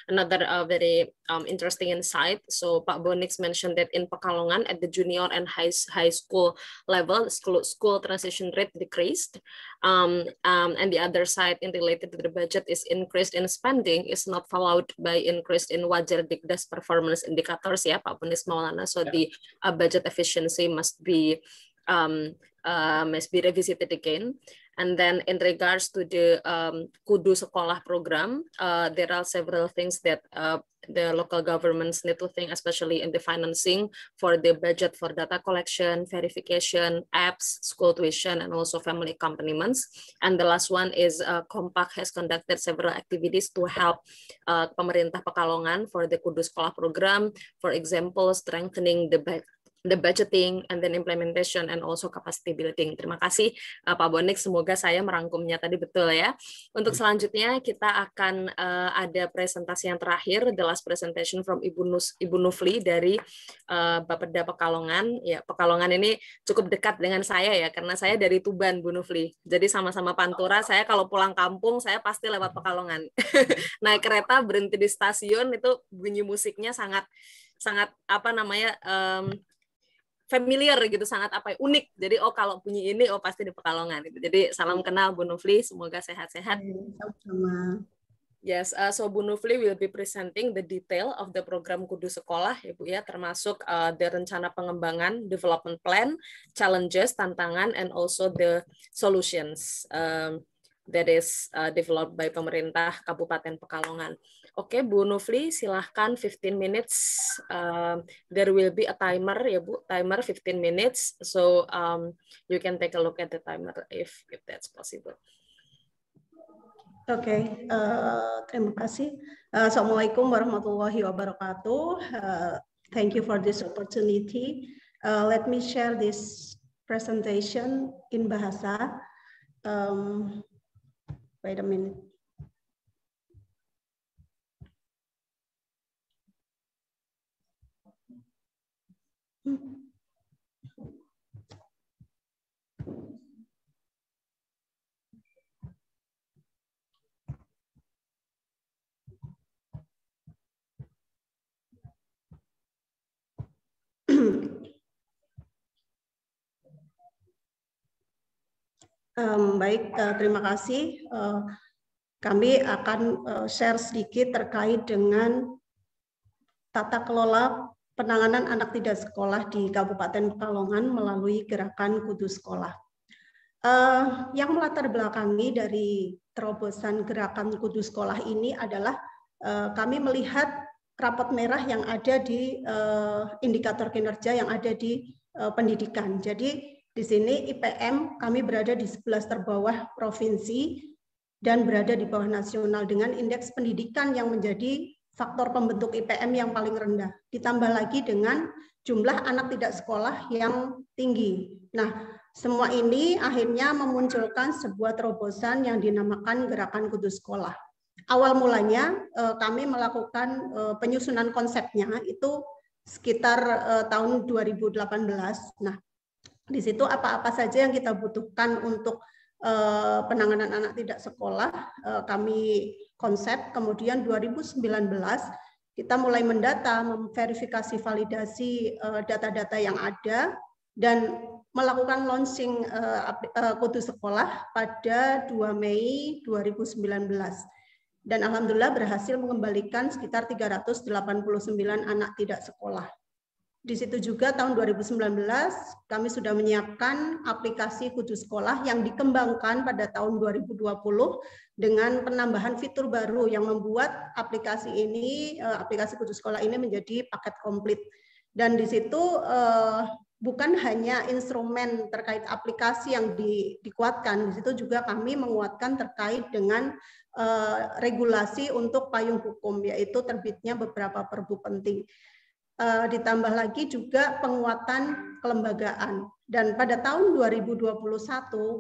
S2: another very interesting insight. So Pak Bonix mentioned that in Pekalongan at the junior and high school level, school transition rate decreased, and the other side in related to the budget is increased in spending is not followed by increase in wajar Dikdas performance indicators ya Pak Bonix Maulana. So the budget efficiency must be revisited again. And then in regards to the Kudu Sekolah program, there are several things that the local governments need to think, especially in the financing for the budget for data collection, verification, apps, school tuition, and also family accompaniments. And the last one is Kompak has conducted several activities to help Pemerintah Pekalongan for the Kudu Sekolah program. For example, strengthening the budgeting and then implementation and also capacity building. Terima kasih Pak Bonix, semoga saya merangkumnya tadi betul ya. Untuk selanjutnya kita akan ada presentasi yang terakhir, the last presentation from Ibu Nufli dari Bapeda Pekalongan. Ya, Pekalongan ini cukup dekat dengan saya ya, karena saya dari Tuban, Bu Nufli. Jadi sama-sama Pantura, saya kalau pulang kampung saya pasti lewat Pekalongan. Naik kereta berhenti di stasiun itu bunyi musiknya sangat apa namanya familiar gitu, sangat unik. Jadi kalau bunyi ini pasti di Pekalongan gitu. Jadi salam kenal Bu Nufli, semoga sehat-sehat.
S6: Sama-sama.
S2: Yes, so Bu Nufli will be presenting the detail of the program Kudu Sekolah ya Bu ya, termasuk the rencana pengembangan, development plan, challenges, tantangan, and also the solutions that is developed by pemerintah Kabupaten Pekalongan. Oke, Bu Nufli, silahkan 15 minutes. There will be a timer ya Bu, timer 15 minutes. So you can take a look at the timer if that's possible.
S6: Oke, terima kasih. Assalamualaikum warahmatullahi wabarakatuh. Thank you for this opportunity. Let me share this presentation in Bahasa. Wait a minute. Baik, terima kasih. Kami akan share sedikit terkait dengan tata kelola penanganan anak tidak sekolah di Kabupaten Pekalongan melalui gerakan Kudu Sekolah. Yang melatar belakangi dari terobosan gerakan Kudu Sekolah ini adalah kami melihat rapot merah yang ada di indikator kinerja yang ada di pendidikan. Jadi di sini IPM kami berada di 11 terbawah provinsi dan berada di bawah nasional dengan indeks pendidikan yang menjadi faktor pembentuk IPM yang paling rendah. Ditambah lagi dengan jumlah anak tidak sekolah yang tinggi. Nah, semua ini akhirnya memunculkan sebuah terobosan yang dinamakan Gerakan Kudu Sekolah. Awal mulanya kami melakukan penyusunan konsepnya itu sekitar tahun 2018. Nah, di situ apa-apa saja yang kita butuhkan untuk penanganan anak tidak sekolah kami konsep. Kemudian 2019 kita mulai mendata, memverifikasi validasi data-data yang ada dan melakukan launching Kudu Sekolah pada 2 Mei 2019. Dan alhamdulillah berhasil mengembalikan sekitar 389 anak tidak sekolah. Di situ juga tahun 2019 kami sudah menyiapkan aplikasi Kudu Sekolah yang dikembangkan pada tahun 2020 dengan penambahan fitur baru yang membuat aplikasi Kudu Sekolah ini menjadi paket komplit. Dan di situ bukan hanya instrumen terkait aplikasi yang dikuatkan, di situ juga kami menguatkan terkait dengan regulasi untuk payung hukum, yaitu terbitnya beberapa perbu penting. Ditambah lagi juga penguatan kelembagaan. Dan pada tahun 2021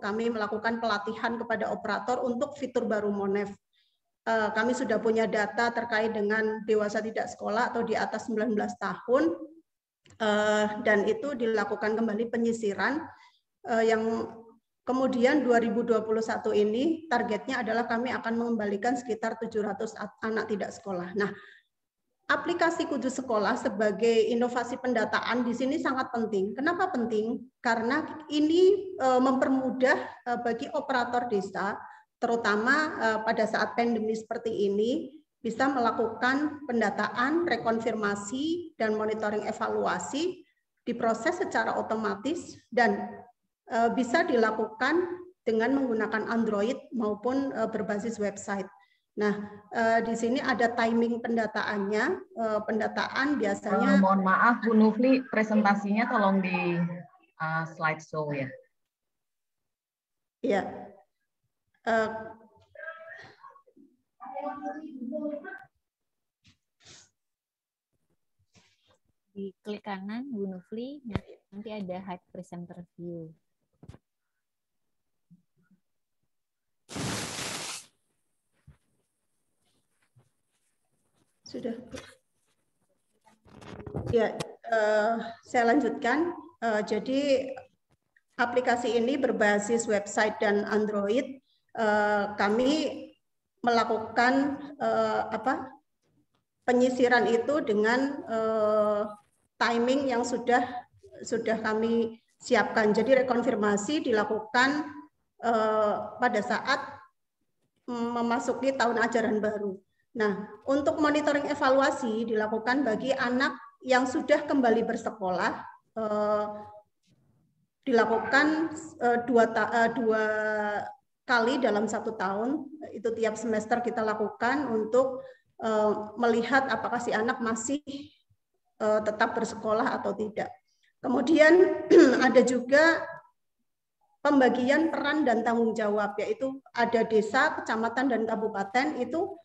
S6: kami melakukan pelatihan kepada operator untuk fitur baru Monef. Kami sudah punya data terkait dengan dewasa tidak sekolah atau di atas 19 tahun. dan itu dilakukan kembali penyisiran yang kemudian 2021 ini targetnya adalah kami akan mengembalikan sekitar 700 anak tidak sekolah. Nah, aplikasi Kudu Sekolah sebagai inovasi pendataan di sini sangat penting. Kenapa penting? Karena ini mempermudah bagi operator desa, terutama pada saat pandemi seperti ini, bisa melakukan pendataan, rekonfirmasi, dan monitoring evaluasi diproses secara otomatis dan bisa dilakukan dengan menggunakan Android maupun berbasis website. Nah, di sini ada timing pendataannya. Pendataan biasanya.
S7: Mohon maaf, Bu Nufli, presentasinya tolong di slideshow ya.
S6: Iya.
S8: Di klik kanan, Bu Nufli, nanti ada hide presenter view.
S6: Sudah. Ya, saya lanjutkan. Jadi aplikasi ini berbasis website dan Android. Kami melakukan penyisiran itu dengan timing yang sudah kami siapkan. Jadi rekonfirmasi dilakukan pada saat memasuki tahun ajaran baru. Nah, untuk monitoring evaluasi dilakukan bagi anak yang sudah kembali bersekolah, dilakukan dua kali dalam 1 tahun, itu tiap semester kita lakukan untuk melihat apakah si anak masih tetap bersekolah atau tidak. Kemudian ada juga pembagian peran dan tanggung jawab, yaitu ada desa, kecamatan, dan kabupaten, itu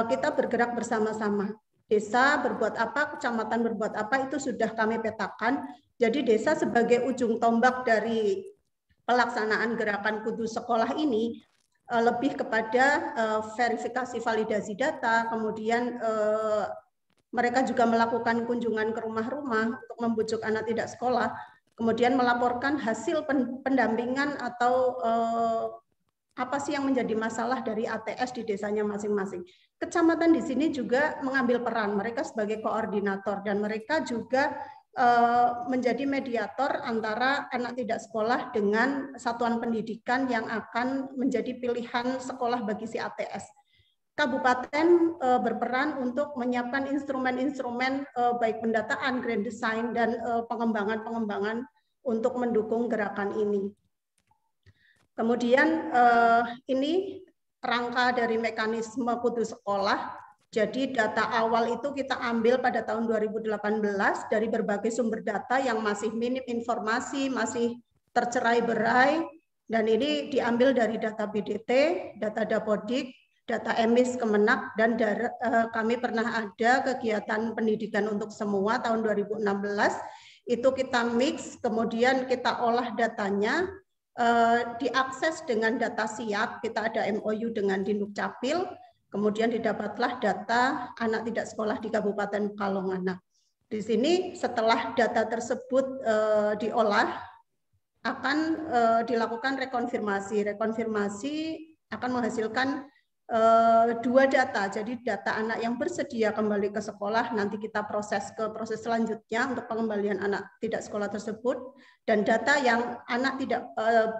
S6: kita bergerak bersama-sama. Desa berbuat apa, kecamatan berbuat apa, itu sudah kami petakan. Jadi desa sebagai ujung tombak dari pelaksanaan gerakan Kudu Sekolah ini lebih kepada verifikasi validasi data, kemudian mereka juga melakukan kunjungan ke rumah-rumah untuk membujuk anak tidak sekolah, kemudian melaporkan hasil pendampingan atau apa sih yang menjadi masalah dari ATS di desanya masing-masing. Kecamatan di sini juga mengambil peran, mereka sebagai koordinator, dan mereka juga menjadi mediator antara anak tidak sekolah dengan satuan pendidikan yang akan menjadi pilihan sekolah bagi si ATS. Kabupaten berperan untuk menyiapkan instrumen-instrumen baik pendataan, grand design, dan pengembangan-pengembangan untuk mendukung gerakan ini. Kemudian ini rangka dari mekanisme Kudu Sekolah. Jadi data awal itu kita ambil pada tahun 2018 dari berbagai sumber data yang masih minim informasi, masih tercerai-berai, dan ini diambil dari data BDT, data Dapodik, data EMIS Kemenak, dan kami pernah ada kegiatan pendidikan untuk semua tahun 2016. Itu kita mix, kemudian kita olah datanya, diakses dengan data siap, kita ada MOU dengan Dinuk Capil, kemudian didapatlah data anak tidak sekolah di Kabupaten Pekalongan. Nah, di sini setelah data tersebut diolah, akan dilakukan rekonfirmasi. Rekonfirmasi akan menghasilkan 2 data, jadi data anak yang bersedia kembali ke sekolah, nanti kita proses ke proses selanjutnya untuk pengembalian anak tidak sekolah tersebut, dan data yang anak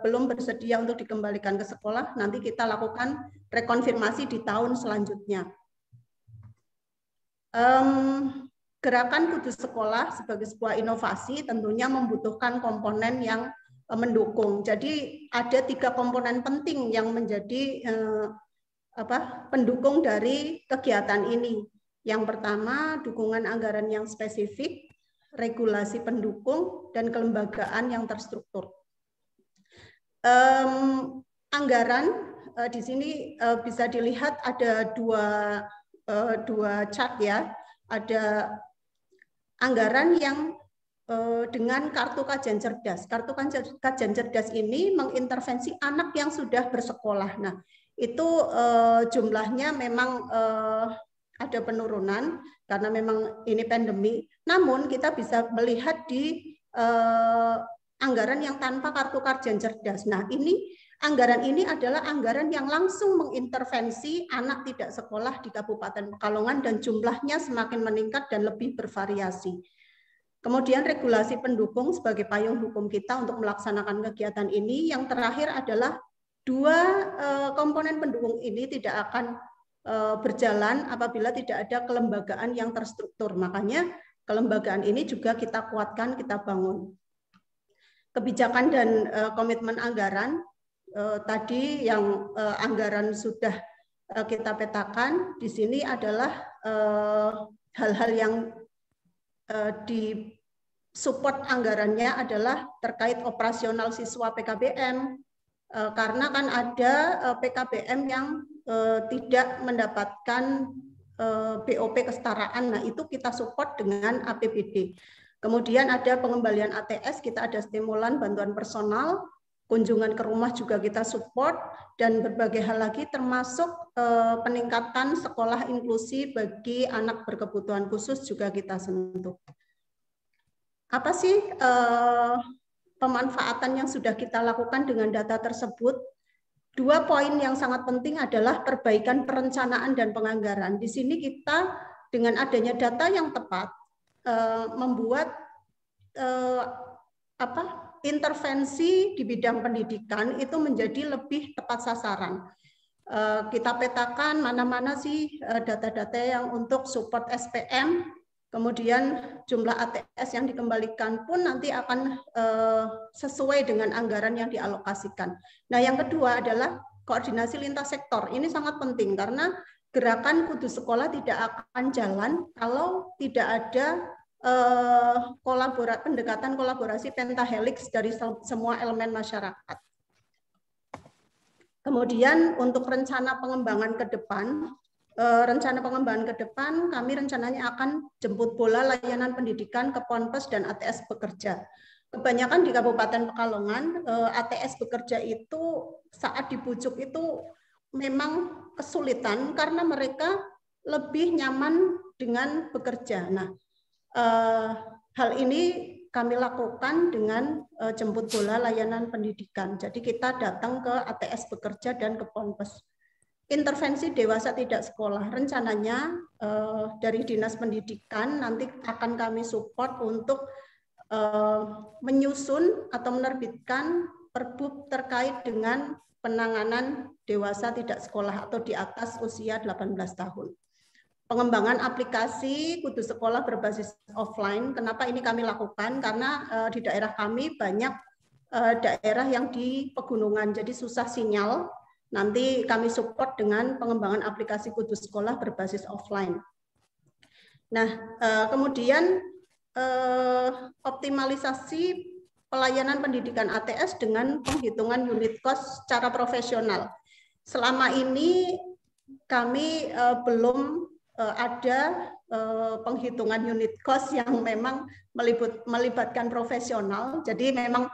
S6: belum bersedia untuk dikembalikan ke sekolah, nanti kita lakukan rekonfirmasi di tahun selanjutnya. Gerakan Kudu Sekolah sebagai sebuah inovasi tentunya membutuhkan komponen yang mendukung. Jadi ada 3 komponen penting yang menjadi pendukung dari kegiatan ini. Yang pertama, dukungan anggaran yang spesifik, regulasi pendukung, dan kelembagaan yang terstruktur. Anggaran di sini bisa dilihat ada dua chart ya. Ada anggaran yang dengan kartu kajian cerdas. Kartu kajian cerdas ini mengintervensi anak yang sudah bersekolah. Nah, itu jumlahnya memang ada penurunan karena memang ini pandemi. Namun kita bisa melihat di anggaran yang tanpa kartu Karja Cerdas. Nah, anggaran ini adalah anggaran yang langsung mengintervensi anak tidak sekolah di Kabupaten Pekalongan dan jumlahnya semakin meningkat dan lebih bervariasi. Kemudian regulasi pendukung sebagai payung hukum kita untuk melaksanakan kegiatan ini. Yang terakhir adalah 2 komponen pendukung ini tidak akan berjalan apabila tidak ada kelembagaan yang terstruktur. Makanya kelembagaan ini juga kita kuatkan, kita bangun. Kebijakan dan komitmen anggaran, tadi yang anggaran sudah kita petakan, di sini adalah hal-hal yang di support anggarannya adalah terkait operasional siswa PKBM, karena kan ada PKBM yang tidak mendapatkan BOP kesetaraan. Nah, itu kita support dengan APBD. Kemudian ada pengembalian ATS, kita ada stimulan bantuan personal, kunjungan ke rumah juga kita support, dan berbagai hal lagi termasuk peningkatan sekolah inklusi bagi anak berkebutuhan khusus juga kita sentuh. Apa sih pemanfaatan yang sudah kita lakukan dengan data tersebut? 2 poin yang sangat penting adalah perbaikan perencanaan dan penganggaran. Di sini kita dengan adanya data yang tepat membuat intervensi di bidang pendidikan itu menjadi lebih tepat sasaran. Kita petakan mana-mana sih data-data yang untuk support SPM, kemudian jumlah ATS yang dikembalikan pun nanti akan sesuai dengan anggaran yang dialokasikan. Nah, yang kedua adalah koordinasi lintas sektor. Ini sangat penting karena gerakan Kudu Sekolah tidak akan jalan kalau tidak ada pendekatan kolaborasi pentahelix dari semua elemen masyarakat. Kemudian untuk rencana pengembangan ke depan, kami rencananya akan jemput bola layanan pendidikan ke Ponpes dan ATS bekerja. Kebanyakan di Kabupaten Pekalongan, ATS bekerja itu saat dibujuk itu memang kesulitan karena mereka lebih nyaman dengan bekerja. Nah, hal ini kami lakukan dengan jemput bola layanan pendidikan. Jadi kita datang ke ATS bekerja dan ke Ponpes. Intervensi dewasa tidak sekolah, rencananya dari Dinas Pendidikan nanti akan kami support untuk menyusun atau menerbitkan Perbup terkait dengan penanganan dewasa tidak sekolah atau di atas usia 18 tahun. Pengembangan aplikasi Kudu Sekolah berbasis offline. Kenapa ini kami lakukan? Karena di daerah kami banyak daerah yang di pegunungan, jadi susah sinyal. Nanti kami support dengan pengembangan aplikasi Kudu Sekolah berbasis offline. Nah, kemudian optimalisasi pelayanan pendidikan ATS dengan penghitungan unit cost secara profesional. Selama ini kami belum ada penghitungan unit cost yang memang melibatkan profesional. Jadi memang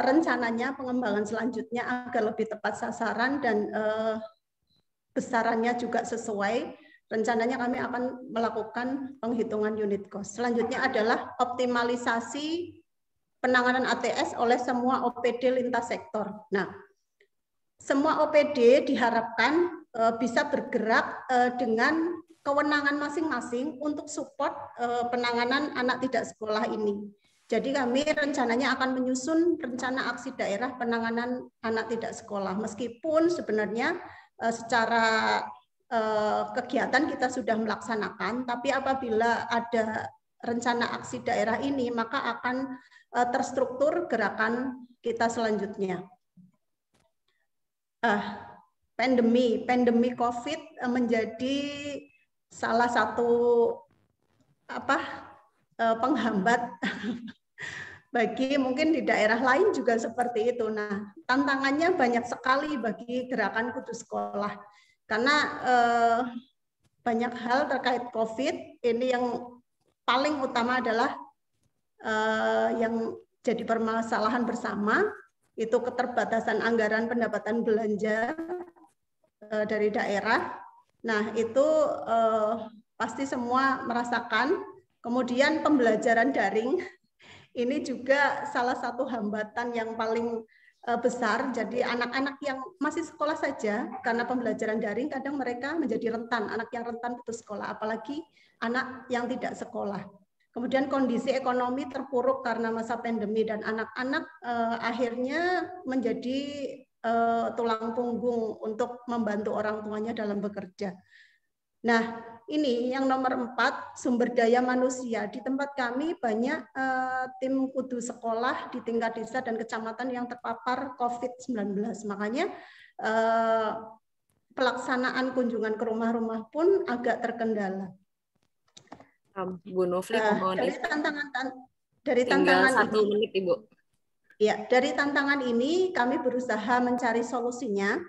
S6: rencananya pengembangan selanjutnya agar lebih tepat sasaran dan besarannya juga sesuai. Rencananya kami akan melakukan penghitungan unit cost. Selanjutnya adalah optimalisasi penanganan ATS oleh semua OPD lintas sektor. Nah, semua OPD diharapkan bisa bergerak dengan kewenangan masing-masing untuk support penanganan anak tidak sekolah ini. Jadi kami rencananya akan menyusun rencana aksi daerah penanganan anak tidak sekolah. Meskipun sebenarnya secara kegiatan kita sudah melaksanakan, tapi apabila ada rencana aksi daerah ini, maka akan terstruktur gerakan kita selanjutnya. Pandemi COVID menjadi salah satu penghambat bagi mungkin di daerah lain juga seperti itu. Nah, tantangannya banyak sekali bagi gerakan Kudu Sekolah karena banyak hal terkait COVID. Ini yang paling utama adalah yang jadi permasalahan bersama itu keterbatasan anggaran pendapatan belanja dari daerah. Nah, itu pasti semua merasakan. Kemudian pembelajaran daring ini juga salah satu hambatan yang paling besar. Jadi anak-anak yang masih sekolah saja, karena pembelajaran daring kadang mereka menjadi rentan, anak yang rentan putus sekolah, apalagi anak yang tidak sekolah. Kemudian kondisi ekonomi terpuruk karena masa pandemi dan anak-anak akhirnya menjadi tulang punggung untuk membantu orang tuanya dalam bekerja. Nah, ini yang nomor 4, sumber daya manusia. Di tempat kami banyak tim kudu sekolah di tingkat desa dan kecamatan yang terpapar COVID-19. Makanya pelaksanaan kunjungan ke rumah-rumah pun agak terkendala.
S2: Bu Nufli,
S6: Dari tantangan
S2: tinggal 1 menit, Ibu.
S6: Ya, dari tantangan ini kami berusaha mencari solusinya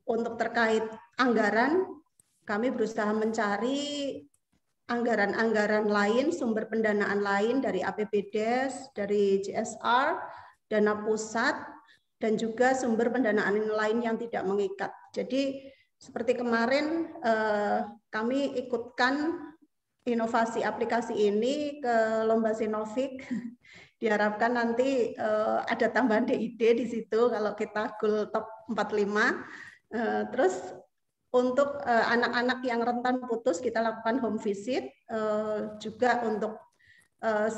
S6: untuk terkait anggaran. Kami berusaha mencari anggaran-anggaran lain, sumber pendanaan lain dari APBDes, dari CSR, dana pusat, dan juga sumber pendanaan lain yang tidak mengikat. Jadi seperti kemarin kami ikutkan inovasi aplikasi ini ke Lomba Sinovik. Diharapkan nanti ada tambahan DID di situ kalau kita goal top 45. Terus untuk anak-anak yang rentan putus kita lakukan home visit, juga untuk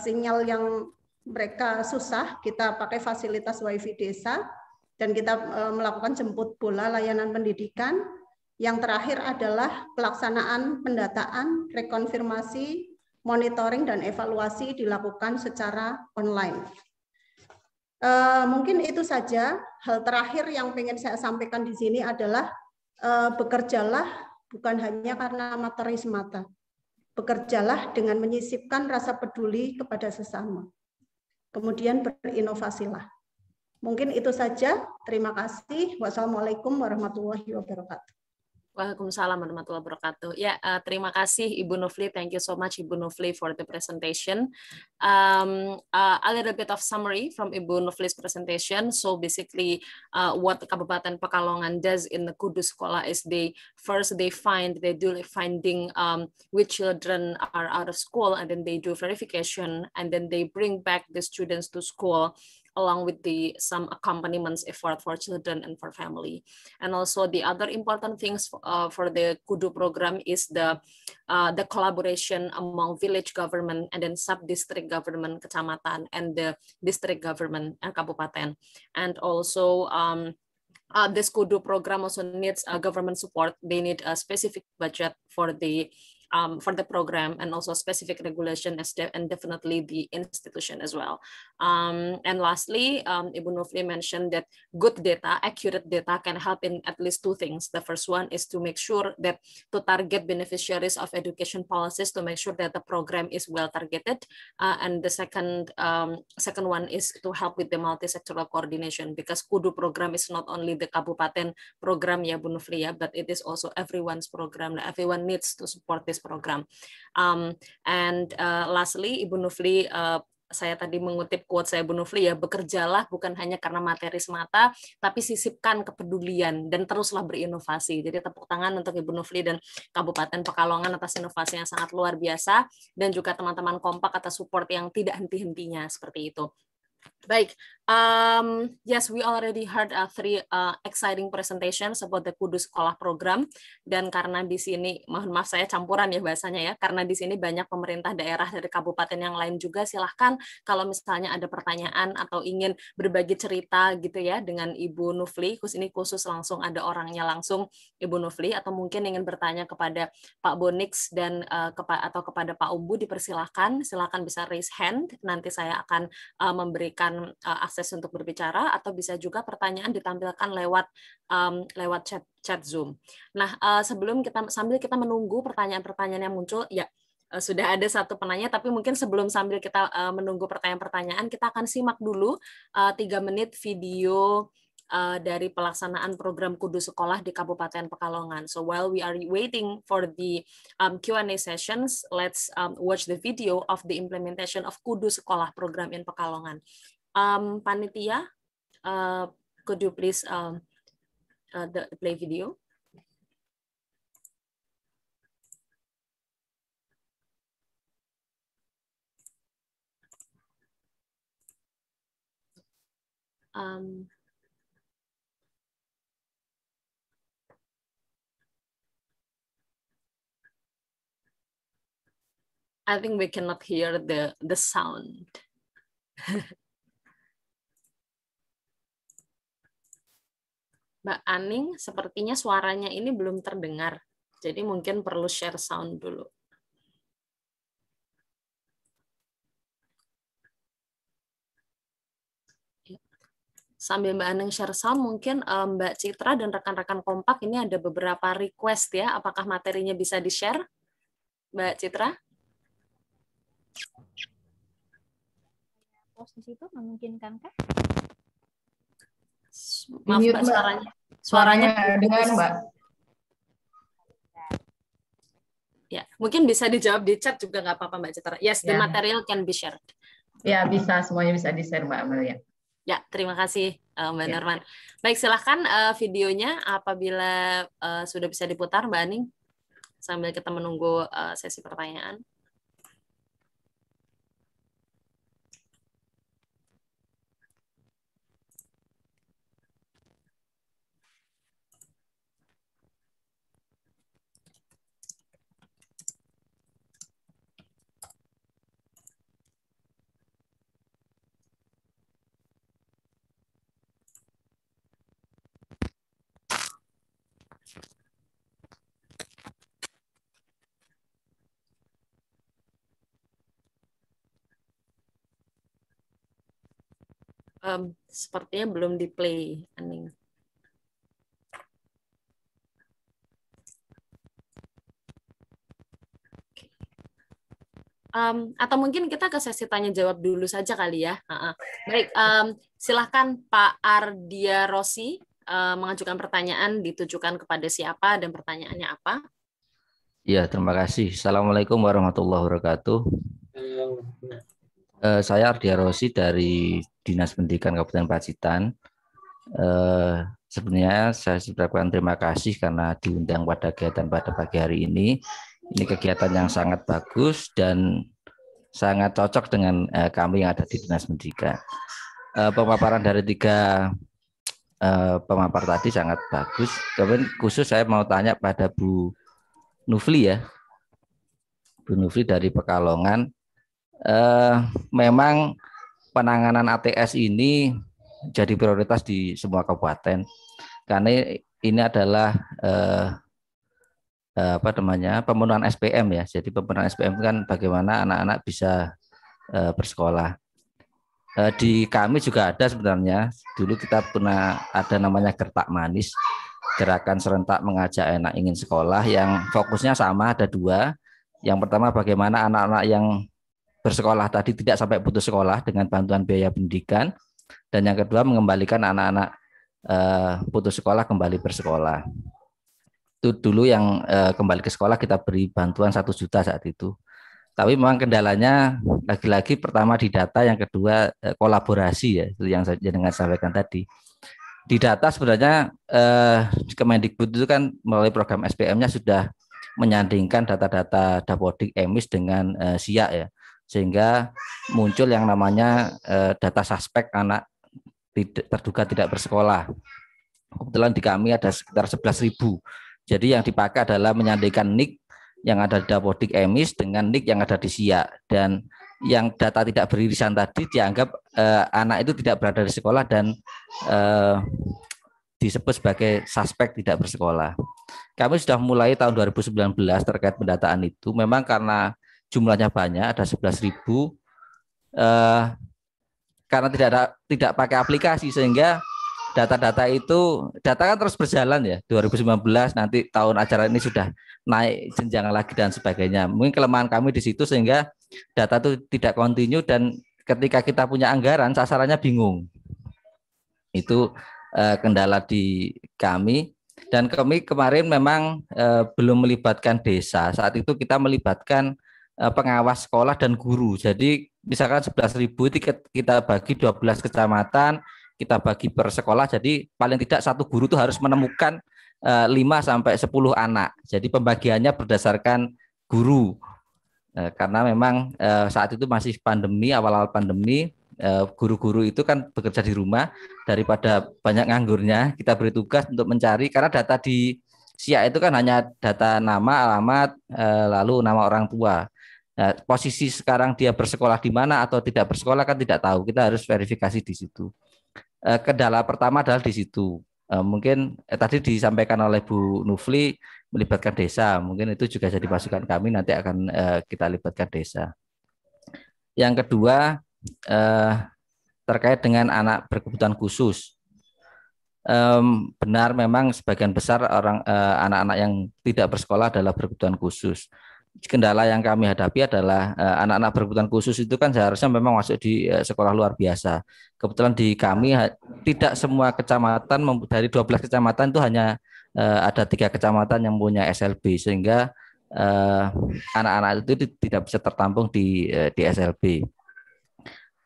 S6: sinyal yang mereka susah kita pakai fasilitas WiFi desa, dan kita melakukan jemput bola layanan pendidikan. Yang terakhir adalah pelaksanaan pendataan, rekonfirmasi, monitoring dan evaluasi dilakukan secara online. Mungkin itu saja. Hal terakhir yang ingin saya sampaikan di sini adalah bekerjalah bukan hanya karena materi semata. Bekerjalah dengan menyisipkan rasa peduli kepada sesama. Kemudian berinovasilah. Mungkin itu saja. Terima kasih. Wassalamualaikum warahmatullahi wabarakatuh.
S2: Waalaikumsalam warahmatullahi wabarakatuh. Ya, terima kasih Ibu Nufli. Thank you so much Ibu Nufli for the presentation. A little bit of summary from Ibu Nufli's presentation. So basically, what Kabupaten Pekalongan does in the Kudu Sekolah is they do finding which children are out of school, and then they do verification, and then they bring back the students to school, along with some accompaniments effort for children and for family. And also the other important things for the Kudu program is the collaboration among village government and then sub-district government, kecamatan, and the district government and kabupaten. And also this Kudu program also needs government support. They need a specific budget for the program, and also specific regulation and definitely the institution as well. And lastly, Ibu Nufli mentioned that good data, accurate data can help in at least 2 things. The first one is to make sure that to target beneficiaries of education policies, to make sure that the program is well targeted. And the second one is to help with the multi-sectoral coordination, because Kudu program is not only the Kabupaten program, ya Bu Nufli, ya, but it is also everyone's program. Everyone needs to support this program. And lastly, Ibu Nufli, saya tadi mengutip quote saya Bu Nufli, ya, bekerjalah bukan hanya karena materi semata, tapi sisipkan kepedulian dan teruslah berinovasi. Jadi tepuk tangan untuk Ibu Nufli dan Kabupaten Pekalongan atas inovasi yang sangat luar biasa, dan juga teman-teman kompak atas support yang tidak henti-hentinya seperti itu. Baik, yes, we already heard 3 exciting presentations about the Kudu Sekolah program, dan karena di sini, mohon maaf saya campuran ya bahasanya ya, karena di sini banyak pemerintah daerah dari kabupaten yang lain juga, silahkan kalau misalnya ada pertanyaan atau ingin berbagi cerita gitu ya dengan Ibu Nufli, khusus langsung ada orangnya langsung Ibu Nufli, atau mungkin ingin bertanya kepada Pak Bonix dan atau kepada Pak Umbu, silakan bisa raise hand, nanti saya akan memberikan akses untuk berbicara, atau bisa juga pertanyaan ditampilkan lewat chat Zoom. Nah, sambil kita menunggu pertanyaan-pertanyaan yang muncul, ya sudah ada satu penanya, tapi mungkin sambil kita menunggu pertanyaan-pertanyaan, kita akan simak dulu 3 menit video dari pelaksanaan program Kudu Sekolah di Kabupaten Pekalongan. So while we are waiting for the Q&A sessions, let's watch the video of the implementation of Kudu Sekolah program in Pekalongan. Panitia, could you please play video? I think we cannot hear the sound. Mbak Aning, sepertinya suaranya ini belum terdengar. Jadi mungkin perlu share sound dulu. Sambil Mbak Aning share sound, mungkin Mbak Citra dan rekan-rekan kompak ini ada beberapa request ya. Apakah materinya bisa di-share? Mbak Citra?
S8: Posisi itu memungkinkankah?
S2: Maaf Mbak, suaranya
S7: dengar Mbak.
S2: Ya, mungkin bisa dijawab di chat juga nggak apa-apa Mbak Citra. Yes, the material can be shared.
S7: Ya, bisa, semuanya bisa di-share Mbak Amelia.
S2: Ya, terima kasih Mbak Nurman. Baik, silahkan videonya apabila sudah bisa diputar Mbak Aning, sambil kita menunggu sesi pertanyaan. Sepertinya belum di-play, Aning. Atau mungkin kita ke sesi tanya jawab dulu saja kali ya. Baik, silahkan Pak Ardia Rossi mengajukan pertanyaan, ditujukan kepada siapa dan pertanyaannya apa?
S9: Ya, terima kasih. Assalamualaikum warahmatullahi wabarakatuh. Saya Ardia Rossi dari Dinas Pendidikan Kabupaten Pacitan. Sebenarnya saya ucapkan terima kasih karena diundang pada kegiatan pada pagi hari ini. Ini kegiatan yang sangat bagus dan sangat cocok dengan kami yang ada di Dinas Pendidikan. Pemaparan dari tiga pemapar tadi sangat bagus. Kemudian khusus saya mau tanya pada Bu Nufli ya, Bu Nufli dari Pekalongan. Memang penanganan ATS ini jadi prioritas di semua kabupaten karena ini adalah pemenuhan SPM ya. Jadi pemenuhan SPM kan bagaimana anak-anak bisa bersekolah. Di kami juga ada sebenarnya, dulu kita pernah ada namanya Gertak Manis, gerakan serentak mengajak anak ingin sekolah, yang fokusnya sama, ada dua. Yang pertama bagaimana anak-anak yang bersekolah tadi tidak sampai putus sekolah dengan bantuan biaya pendidikan, dan yang kedua mengembalikan anak-anak putus sekolah kembali bersekolah. Itu dulu yang kembali ke sekolah kita beri bantuan 1 juta saat itu. Tapi memang kendalanya lagi-lagi pertama di data, yang kedua kolaborasi ya, itu yang saya dengan sampaikan tadi. Di data sebenarnya Kemendikbud itu kan melalui program SPM-nya sudah menyandingkan data-data Dapodik Emis dengan SIA ya, sehingga muncul yang namanya data suspek anak terduga tidak bersekolah. Kebetulan di kami ada sekitar 11.000. Jadi yang dipakai adalah menyandingkan NIK yang ada di Dapodik Emis dengan NIK yang ada di SIA, dan yang data tidak beririsan tadi dianggap anak itu tidak berada di sekolah dan disebut sebagai suspek tidak bersekolah. Kami sudah mulai tahun 2019 terkait pendataan itu. Memang karena jumlahnya banyak, ada 11.000, karena tidak pakai aplikasi, sehingga data-data itu, data kan terus berjalan ya, 2019 nanti tahun ajaran ini sudah naik jenjang lagi dan sebagainya. Mungkin kelemahan kami di situ, sehingga data itu tidak kontinu, dan ketika kita punya anggaran sasarannya bingung. Itu kendala di kami. Dan kami kemarin memang belum melibatkan desa. Saat itu kita melibatkan pengawas sekolah dan guru. Jadi misalkan 11.000 itu kita bagi 12 kecamatan, kita bagi per sekolah. Jadi paling tidak satu guru itu harus menemukan 5 sampai 10 anak. Jadi pembagiannya berdasarkan guru. Karena memang saat itu masih pandemi, awal-awal pandemi, guru-guru itu kan bekerja di rumah, daripada banyak nganggurnya, kita beri tugas untuk mencari, karena data di SIA itu kan hanya data nama, alamat, lalu nama orang tua. Nah, posisi sekarang dia bersekolah di mana atau tidak bersekolah kan tidak tahu. Kita harus verifikasi di situ. Kendala pertama adalah di situ. Mungkin tadi disampaikan oleh Bu Nufli melibatkan desa. Mungkin itu juga jadi masukan kami, nanti akan kita libatkan desa. Yang kedua, terkait dengan anak berkebutuhan khusus. Benar memang sebagian besar anak-anak yang tidak bersekolah adalah berkebutuhan khusus. Kendala yang kami hadapi adalah anak-anak berkebutuhan khusus itu kan seharusnya memang masuk di sekolah luar biasa. Kebetulan di kami tidak semua kecamatan, dari 12 kecamatan itu hanya ada 3 kecamatan yang punya SLB, sehingga anak-anak itu tidak bisa tertampung di SLB.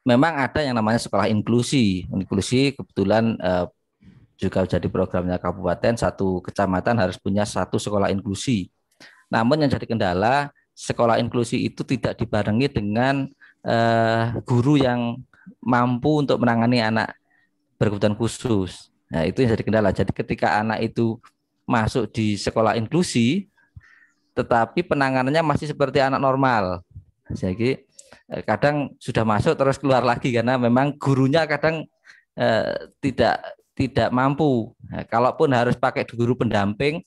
S9: Memang ada yang namanya sekolah inklusi. Inklusi kebetulan juga jadi programnya kabupaten, satu kecamatan harus punya satu sekolah inklusi. Namun yang jadi kendala, sekolah inklusi itu tidak dibarengi dengan guru yang mampu untuk menangani anak berkebutuhan khusus. Nah, itu yang jadi kendala. Jadi ketika anak itu masuk di sekolah inklusi, tetapi penanganannya masih seperti anak normal. Jadi kadang sudah masuk terus keluar lagi karena memang gurunya kadang tidak mampu. Nah, kalaupun harus pakai guru pendamping,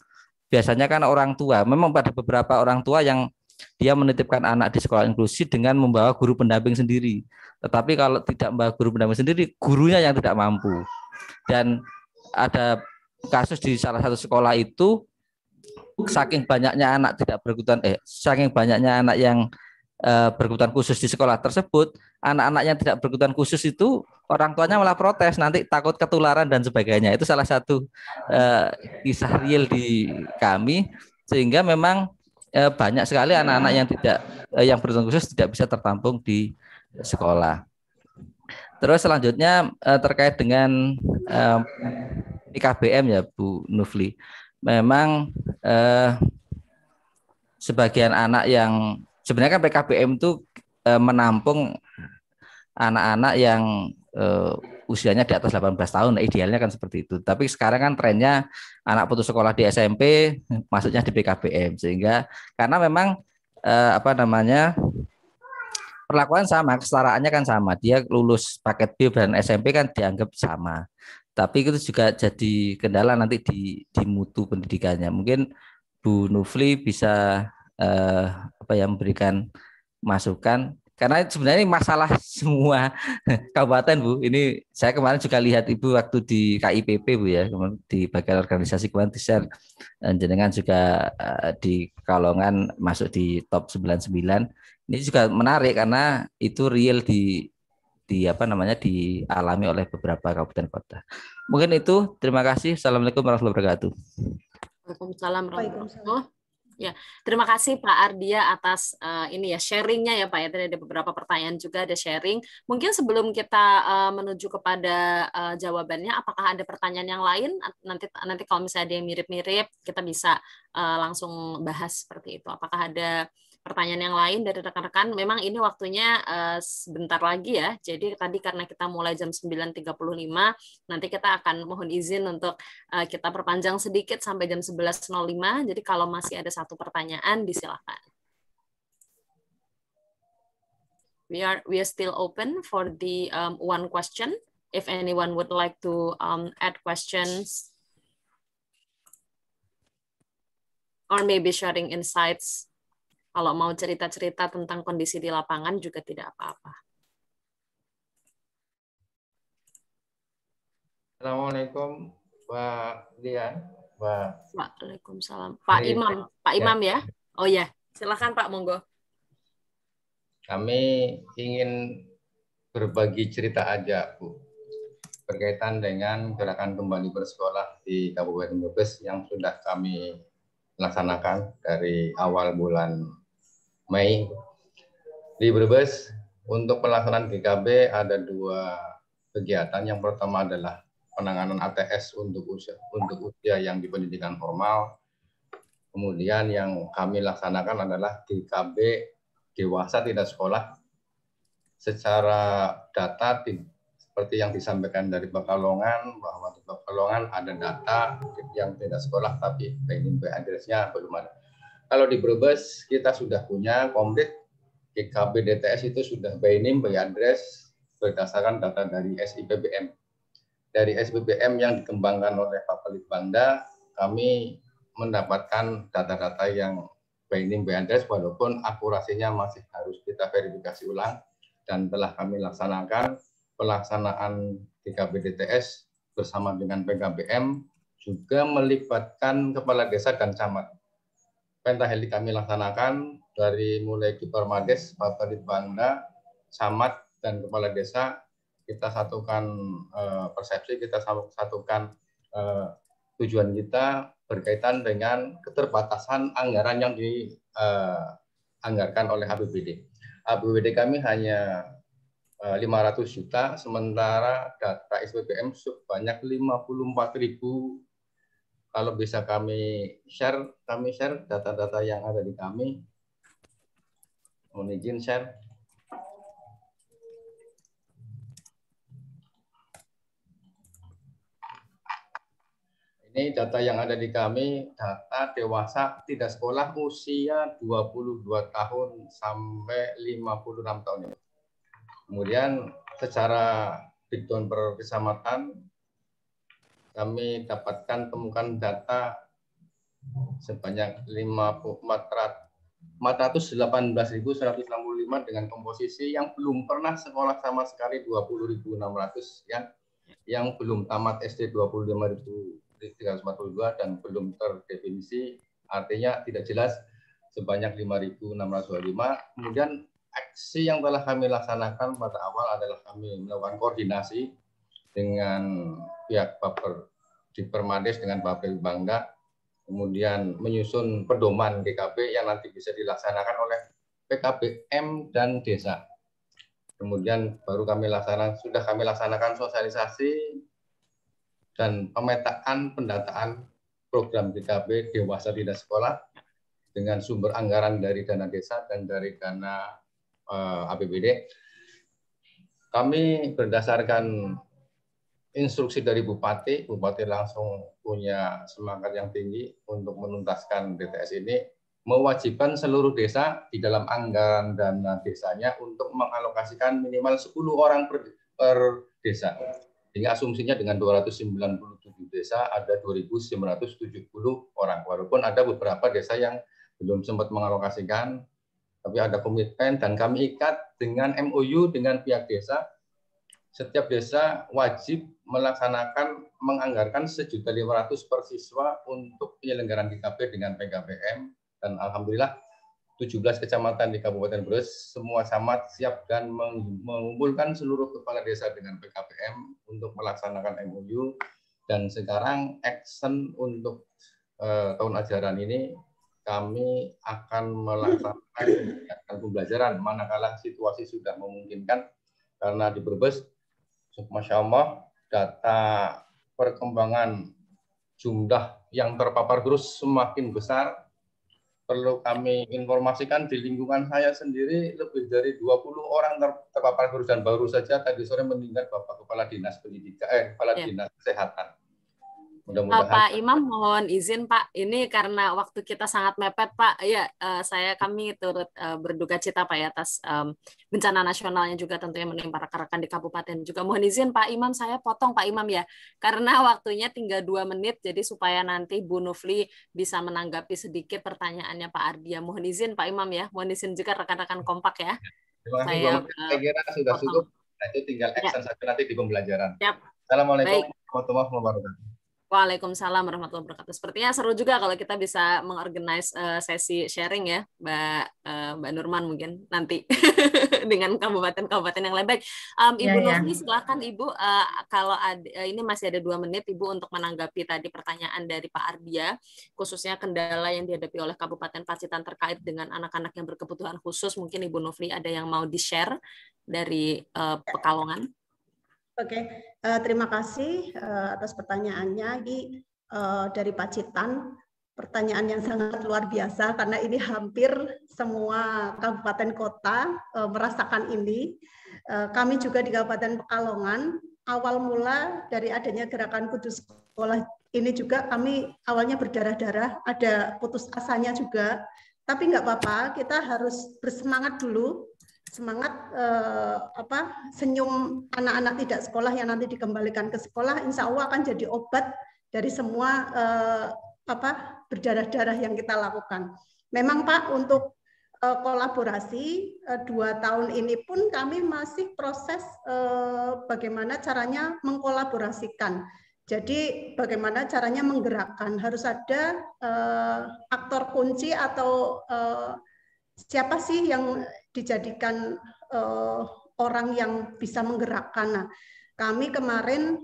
S9: biasanya kan orang tua. Memang pada beberapa orang tua yang dia menitipkan anak di sekolah inklusi dengan membawa guru pendamping sendiri. Tetapi kalau tidak membawa guru pendamping sendiri, gurunya yang tidak mampu. Dan ada kasus di salah satu sekolah itu, saking banyaknya anak yang berkebutuhan khusus di sekolah tersebut, anak-anak yang tidak berkebutuhan khusus itu orang tuanya malah protes, nanti takut ketularan dan sebagainya. Itu salah satu kisah real di kami, sehingga memang banyak sekali anak-anak yang berkebutuhan khusus tidak bisa tertampung di sekolah. Terus selanjutnya terkait dengan PKBM ya Bu Nufli, memang sebagian anak yang sebenarnya kan PKBM itu menampung anak-anak yang usianya di atas 18 tahun, idealnya kan seperti itu. Tapi sekarang kan trennya anak putus sekolah di SMP masuknya di PKBM, sehingga karena memang perlakuan sama, kesetaraannya kan sama. Dia lulus paket B dan SMP kan dianggap sama. Tapi itu juga jadi kendala nanti di mutu pendidikannya. Mungkin Bu Nufli bisa memberikan masukan, karena sebenarnya ini masalah semua kabupaten Bu. Ini saya kemarin juga lihat Ibu waktu di KIPP Bu ya, di bagian organisasi kemarin di-share, jenengan juga di Pekalongan masuk di top 99. Ini juga menarik karena itu real dialami oleh beberapa kabupaten kota. Mungkin itu, terima kasih. Assalamualaikum warahmatullahi wabarakatuh.
S2: Waalaikumsalam warahmatullahi wabarakatuh. Ya, terima kasih Pak Ardia atas sharingnya ya Pak ya. Tadi ada beberapa pertanyaan juga, ada sharing. Mungkin sebelum kita menuju kepada jawabannya, apakah ada pertanyaan yang lain? Nanti kalau misalnya ada yang mirip-mirip, kita bisa langsung bahas seperti itu. Apakah ada pertanyaan yang lain dari rekan-rekan? Memang ini waktunya sebentar lagi ya. Jadi tadi karena kita mulai jam 9.35, nanti kita akan mohon izin untuk kita perpanjang sedikit sampai jam 11.05. Jadi kalau masih ada satu pertanyaan, disilakan. We are still open for the one question. If anyone would like to add questions or maybe sharing insights. Kalau mau cerita-cerita tentang kondisi di lapangan juga tidak apa-apa.
S10: Assalamualaikum Pak Dian.
S2: Waalaikumsalam. Pak Imam ya? Oh ya, silakan Pak, monggo.
S10: Kami ingin berbagi cerita aja Bu, berkaitan dengan gerakan kembali bersekolah di Kabupaten Brebes yang sudah kami laksanakan dari awal bulan Mei. Di Brebes untuk pelaksanaan GKB ada 2 kegiatan. Yang pertama adalah penanganan ATS untuk usia yang di pendidikan formal. Kemudian yang kami laksanakan adalah GKB dewasa tidak sekolah secara data seperti yang disampaikan dari Pekalongan, bahwa di Pekalongan ada data yang tidak sekolah tapi PNB address-nya belum ada. Kalau di Brebes kita sudah punya komplit, GKB DTS itu sudah by name, by address berdasarkan data dari SIPBM. Dari SIPBM yang dikembangkan oleh Pak Litbangda, kami mendapatkan data-data yang by name, by address, walaupun akurasinya masih harus kita verifikasi ulang, dan telah kami laksanakan pelaksanaan GKB DTS bersama dengan PKBM, juga melibatkan kepala desa dan camat. Pentaheli kami laksanakan dari mulai di Permades, Bapak Litbangda, camat dan kepala desa, kita satukan persepsi, kita satukan tujuan kita berkaitan dengan keterbatasan anggaran yang dianggarkan oleh APBD. APBD kami hanya 500 juta, sementara data SPBM sebanyak 54.000. Kalau bisa kami share data-data yang ada di kami. Mohon izin share. Ini data yang ada di kami, data dewasa tidak sekolah usia 22 tahun sampai 56 tahun ini. Kemudian secara breakdown per kecamatan, kami dapatkan temukan data sebanyak 418.165 dengan komposisi yang belum pernah sekolah sama sekali 20.600 yang belum tamat SD 25.342 dan belum terdefinisi, artinya tidak jelas sebanyak 5.625. Kemudian aksi yang telah kami laksanakan pada awal adalah kami melakukan koordinasi dengan pihak di Permades dengan Bapak Litbangda, kemudian menyusun pedoman GKB yang nanti bisa dilaksanakan oleh PKBM dan desa. Kemudian baru sudah kami laksanakan sosialisasi dan pemetaan pendataan program GKB dewasa tidak sekolah dengan sumber anggaran dari dana desa dan dari dana APBD. Kami berdasarkan instruksi dari Bupati langsung punya semangat yang tinggi untuk menuntaskan DTS ini, mewajibkan seluruh desa di dalam anggaran dana desanya untuk mengalokasikan minimal 10 orang per desa. Sehingga asumsinya dengan 297 desa ada 2.970 orang. Walaupun ada beberapa desa yang belum sempat mengalokasikan, tapi ada komitmen dan kami ikat dengan MOU dengan pihak desa. Setiap desa wajib menganggarkan 1.500.000 per siswa untuk penyelenggaraan GKB dengan PKBM, dan alhamdulillah 17 kecamatan di Kabupaten Brebes semua camat siap dan mengumpulkan seluruh kepala desa dengan PKBM untuk melaksanakan MOU, dan sekarang action untuk tahun ajaran ini kami akan melaksanakan pembelajaran manakala situasi sudah memungkinkan, karena di Brebes, Masya Allah, data perkembangan jumlah yang terpapar virus semakin besar. Perlu kami informasikan di lingkungan saya sendiri lebih dari 20 orang terpapar virus, dan baru saja tadi sore meninggal Bapak Kepala Dinas Pendidikan, Kepala Dinas Kesehatan. Mudah-mudahan.
S2: Pak Imam, mohon izin Pak, ini karena waktu kita sangat mepet Pak, ya kami turut berduka cita Pak ya atas bencana nasionalnya juga tentunya menimpa rekan-rekan di kabupaten. Juga mohon izin Pak Imam, saya potong Pak Imam ya, karena waktunya tinggal 2 menit, jadi supaya nanti Bu Nufli bisa menanggapi sedikit pertanyaannya Pak Ardia. Mohon izin Pak Imam ya, mohon izin juga rekan-rekan kompak ya.
S10: Saya kira sudah cukup, nah, itu tinggal action saja nanti di pembelajaran. Assalamualaikum warahmatullahi wabarakatuh.
S2: Waalaikumsalam warahmatullahi wabarakatuh. Sepertinya seru juga kalau kita bisa mengorganize sesi sharing ya, Mbak Nurman mungkin nanti dengan kabupaten-kabupaten yang lain. Baik, Ibu Nufli silakan Ibu, kalau ini masih ada 2 menit Ibu untuk menanggapi tadi pertanyaan dari Pak Ardia, khususnya kendala yang dihadapi oleh Kabupaten Pacitan terkait dengan anak-anak yang berkebutuhan khusus. Mungkin Ibu Nufli ada yang mau di-share dari Pekalongan.
S6: Oke, terima kasih atas pertanyaannya. Dari Pacitan, pertanyaan yang sangat luar biasa karena ini hampir semua kabupaten kota merasakan ini. Kami juga di Kabupaten Pekalongan, awal mula dari adanya gerakan Kudus Sekolah ini juga kami awalnya berdarah-darah, ada putus asanya juga, tapi nggak apa-apa, kita harus bersemangat dulu, semangat senyum anak-anak tidak sekolah yang nanti dikembalikan ke sekolah, insya Allah akan jadi obat dari semua berdarah-darah yang kita lakukan. Memang Pak, untuk kolaborasi 2 tahun ini pun kami masih proses bagaimana caranya mengkolaborasikan. Jadi bagaimana caranya menggerakkan, harus ada aktor kunci atau siapa sih yang dijadikan orang yang bisa menggerakkan. Nah, kami kemarin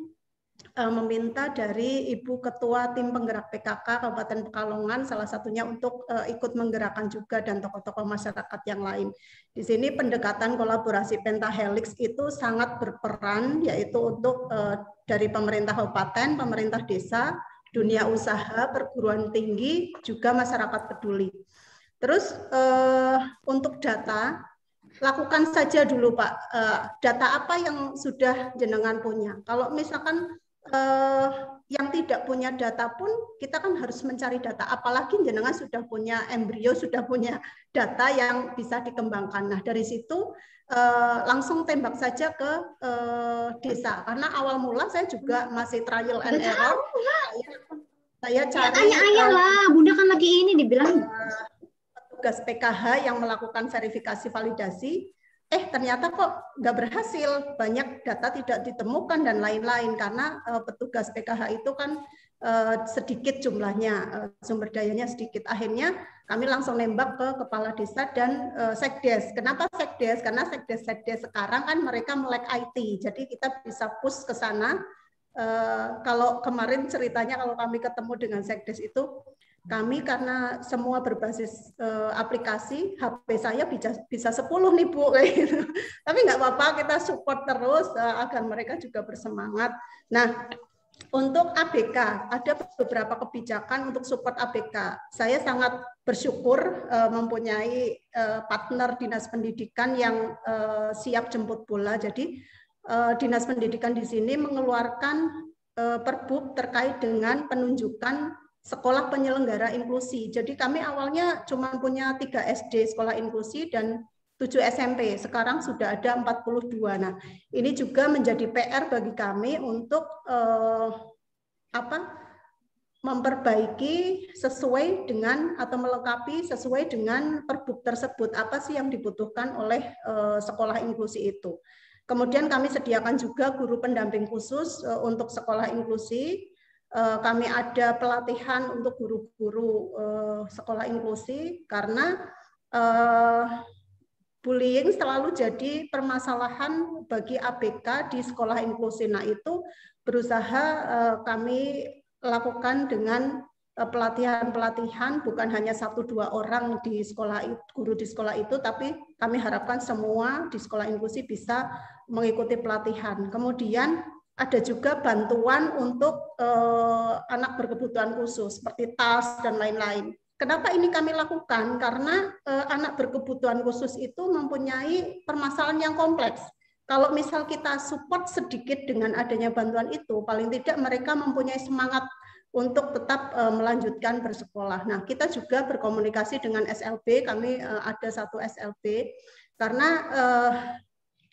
S6: meminta dari Ibu Ketua Tim Penggerak PKK Kabupaten Pekalongan, salah satunya untuk ikut menggerakkan juga, dan tokoh-tokoh masyarakat yang lain. Di sini pendekatan kolaborasi pentahelix itu sangat berperan, yaitu untuk dari pemerintah kabupaten, pemerintah desa, dunia usaha, perguruan tinggi, juga masyarakat peduli. Terus untuk data, lakukan saja dulu Pak, data apa yang sudah jenengan punya. Kalau misalkan yang tidak punya data pun kita kan harus mencari data, apalagi jenengan sudah punya embrio, sudah punya data yang bisa dikembangkan. Nah dari situ langsung tembak saja ke desa, karena awal mula saya juga masih trial and error. Saya cari
S11: ayah lah, Bunda kan lagi ini dibilang
S6: petugas PKH yang melakukan verifikasi validasi. Ternyata kok nggak berhasil, banyak data tidak ditemukan dan lain-lain, karena petugas PKH itu kan sedikit jumlahnya, sumber dayanya sedikit. Akhirnya kami langsung nembak ke kepala desa dan sekdes. Kenapa sekdes? Karena sekdes sekarang kan mereka melek IT, jadi kita bisa push ke sana. Kalau kemarin ceritanya kalau kami ketemu dengan sekdes itu, kami karena semua berbasis aplikasi, HP saya bisa 10 nih Bu, kayak gitu. Tapi nggak apa-apa, kita support terus agar mereka juga bersemangat. Nah, untuk ABK, ada beberapa kebijakan untuk support ABK. Saya sangat bersyukur mempunyai partner dinas pendidikan yang siap jemput bola. Jadi dinas pendidikan di sini mengeluarkan perbub terkait dengan penunjukan sekolah penyelenggara inklusi. Jadi kami awalnya cuma punya 3 SD sekolah inklusi dan 7 SMP. Sekarang sudah ada 42. Nah, ini juga menjadi PR bagi kami untuk memperbaiki sesuai dengan atau melengkapi sesuai dengan perbub tersebut. Apa sih yang dibutuhkan oleh sekolah inklusi itu. Kemudian kami sediakan juga guru pendamping khusus untuk sekolah inklusi. Kami ada pelatihan untuk guru-guru sekolah inklusi, karena bullying selalu jadi permasalahan bagi ABK di sekolah inklusi. Nah itu berusaha kami lakukan dengan pelatihan-pelatihan, bukan hanya 1-2 orang di sekolah, guru di sekolah itu, tapi kami harapkan semua di sekolah inklusi bisa mengikuti pelatihan. Kemudian ada juga bantuan untuk anak berkebutuhan khusus seperti tas dan lain-lain. Kenapa ini kami lakukan? Karena anak berkebutuhan khusus itu mempunyai permasalahan yang kompleks. Kalau misal kita support sedikit dengan adanya bantuan itu, paling tidak mereka mempunyai semangat untuk tetap melanjutkan bersekolah. Nah, kita juga berkomunikasi dengan SLB, kami ada 1 SLB, karena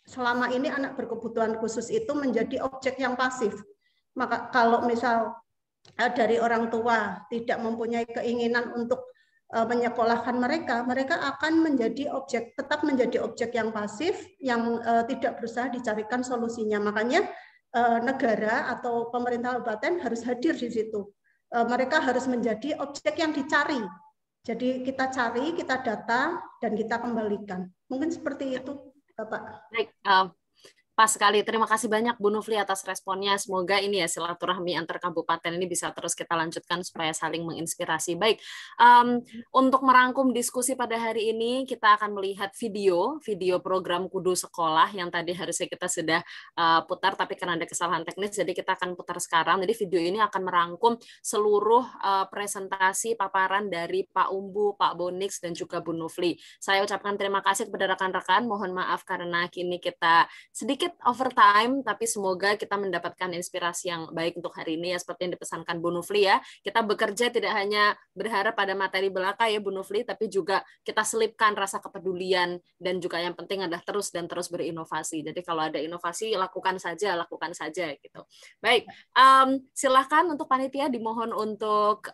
S6: selama ini anak berkebutuhan khusus itu menjadi objek yang pasif. Maka kalau misal dari orang tua tidak mempunyai keinginan untuk menyekolahkan mereka, mereka akan menjadi objek, tetap menjadi objek yang pasif, yang tidak berusaha dicarikan solusinya. Makanya negara atau pemerintah kabupaten harus hadir di situ. Mereka harus menjadi objek yang dicari. Jadi kita cari, kita data, dan kita kembalikan. Mungkin seperti itu, Bapak.
S2: Baik, Pas sekali. Terima kasih banyak Bu Nufli atas responnya. Semoga ini ya silaturahmi antar kabupaten ini bisa terus kita lanjutkan supaya saling menginspirasi. Baik, untuk merangkum diskusi pada hari ini, kita akan melihat video program Kudu Sekolah yang tadi harusnya kita sudah putar, tapi karena ada kesalahan teknis, jadi kita akan putar sekarang. Jadi video ini akan merangkum seluruh presentasi paparan dari Pak Umbu, Pak Bonix, dan juga Bu Nufli. Saya ucapkan terima kasih kepada rekan-rekan. Mohon maaf karena kini kita sedikit overtime, tapi semoga kita mendapatkan inspirasi yang baik untuk hari ini ya, seperti yang dipesankan Bu Nufli ya. Kita bekerja tidak hanya berharap pada materi belaka ya Bu Nufli, tapi juga kita selipkan rasa kepedulian, dan juga yang penting adalah terus dan terus berinovasi. Jadi kalau ada inovasi, lakukan saja gitu. Baik, silahkan untuk panitia dimohon untuk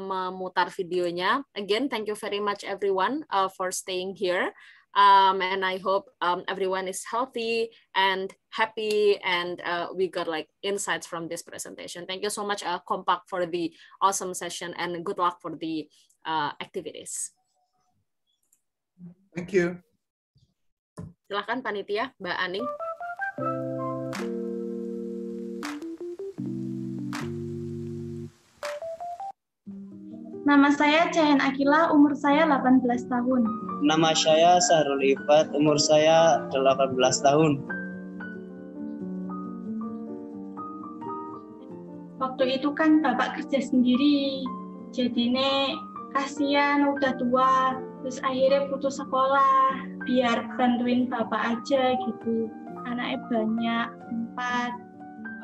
S2: memutar videonya. Again, thank you very much everyone for staying here. And I hope everyone is healthy and happy, and we got like insights from this presentation. Thank you so much, Kompak, for the awesome session, and good luck for the activities.
S3: Thank you.
S2: Silakan panitia, Mbak Aning.
S12: Nama saya Cahen Akila, umur saya 18 tahun.
S13: Nama saya Sahrul Ifat, umur saya 18 tahun.
S12: Waktu itu kan bapak kerja sendiri, jadinya kasihan udah tua, terus akhirnya putus sekolah, biar bantuin bapak aja gitu. Anaknya banyak, 4.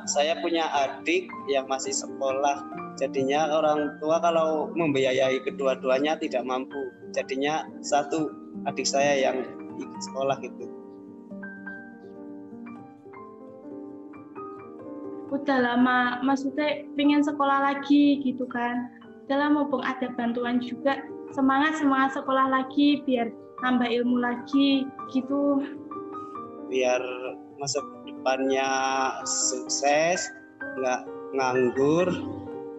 S13: Saya punya adik yang masih sekolah, jadinya orang tua kalau membiayai kedua-duanya tidak mampu. Jadinya satu adik saya yang ikut sekolah gitu.
S12: Udah lama, maksudnya pengen sekolah lagi gitu kan. Udah lama mumpung ada bantuan juga, semangat sekolah lagi biar nambah ilmu lagi gitu.
S13: Biar masa depannya sukses, nggak nganggur,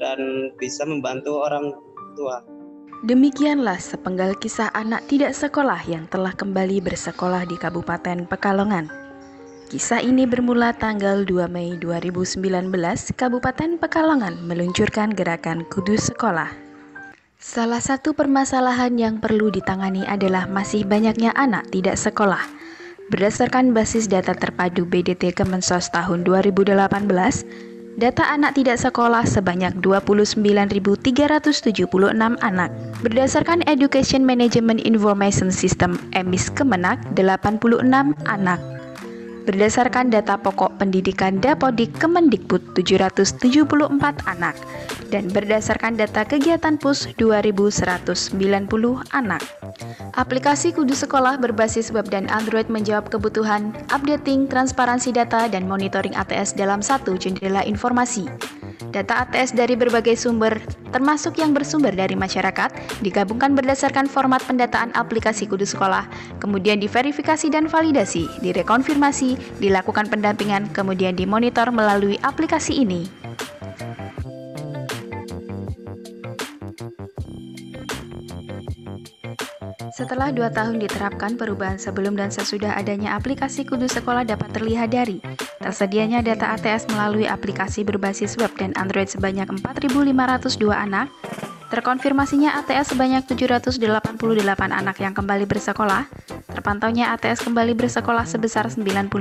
S13: dan bisa membantu orang tua.
S14: Demikianlah sepenggal kisah anak tidak sekolah yang telah kembali bersekolah di Kabupaten Pekalongan. Kisah ini bermula tanggal 2 Mei 2019, Kabupaten Pekalongan meluncurkan gerakan Kudu Sekolah. Salah satu permasalahan yang perlu ditangani adalah masih banyaknya anak tidak sekolah. Berdasarkan basis data terpadu BDT Kemensos tahun 2018, data anak tidak sekolah sebanyak 29.376 anak. Berdasarkan Education Management Information System EMIS Kemenak, 86 anak. Berdasarkan data pokok pendidikan Dapodik Kemendikbud, 774 anak. Dan berdasarkan data kegiatan PUS, 2.190 anak. Aplikasi Kudu Sekolah berbasis web dan Android menjawab kebutuhan updating, transparansi data, dan monitoring ATS dalam satu jendela informasi. Data ATS dari berbagai sumber, termasuk yang bersumber dari masyarakat, digabungkan berdasarkan format pendataan aplikasi Kudu Sekolah, kemudian diverifikasi dan validasi, direkonfirmasi, dilakukan pendampingan, kemudian dimonitor melalui aplikasi ini. Setelah 2 tahun diterapkan, perubahan sebelum dan sesudah adanya aplikasi Kudu Sekolah dapat terlihat dari tersedianya data ATS melalui aplikasi berbasis web dan Android sebanyak 4.502 anak, terkonfirmasinya ATS sebanyak 788 anak yang kembali bersekolah, terpantaunya ATS kembali bersekolah sebesar 96,98%,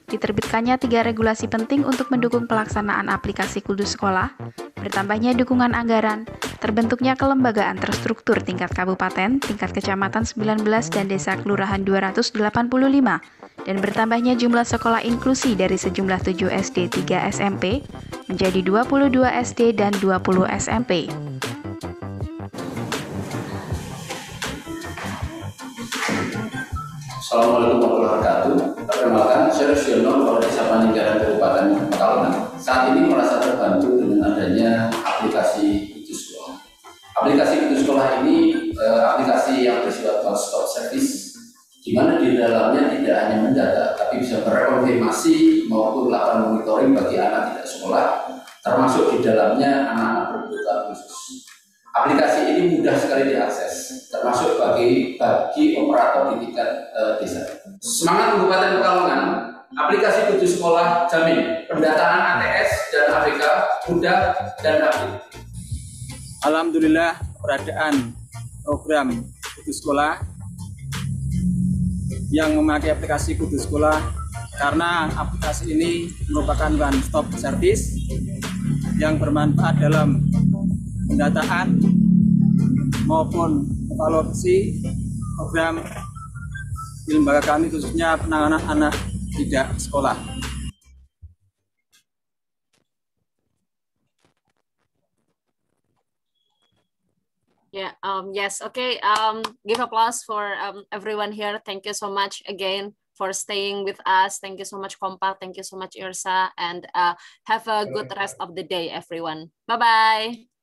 S14: diterbitkannya 3 regulasi penting untuk mendukung pelaksanaan aplikasi Kudu Sekolah, bertambahnya dukungan anggaran, terbentuknya kelembagaan terstruktur tingkat kabupaten, tingkat kecamatan 19 dan desa kelurahan 285, dan bertambahnya jumlah sekolah inklusi dari sejumlah 7 SD 3 SMP menjadi 22 SD dan 20 SMP.
S15: Assalamualaikum warahmatullahi wabarakatuh. Perkenalkan, saya Rusyono, Kepala Desa Paninggalan Kabupaten Pekalongan. Saat ini merasa terbantu dengan adanya aplikasi Kudu Sekolah. Aplikasi Kudu Sekolah ini aplikasi yang bersifat one-stop service, di mana di dalamnya tidak hanya mendata, tapi bisa berkonfirmasi maupun melakukan monitoring bagi anak tidak sekolah, termasuk di dalamnya anak-anak berkebutuhan khusus. Aplikasi ini mudah sekali diakses, termasuk bagi operator di tingkat desa. Semangat Kabupaten Pekalongan, aplikasi Kudu Sekolah jamin pendataan ATS dan ABK mudah dan rapi.
S16: Alhamdulillah keberadaan program Kudu Sekolah yang memakai aplikasi Kudu Sekolah karena aplikasi ini merupakan one stop service yang bermanfaat dalam pendataan maupun evaluasi program di lembaga kami khususnya penanganan anak tidak sekolah.
S2: Yeah, yes, okay. Give applause for everyone here. Thank you so much again for staying with us. Thank you so much, Kompak. Thank you so much, Irsa. And have a good rest of the day, everyone. Bye-bye.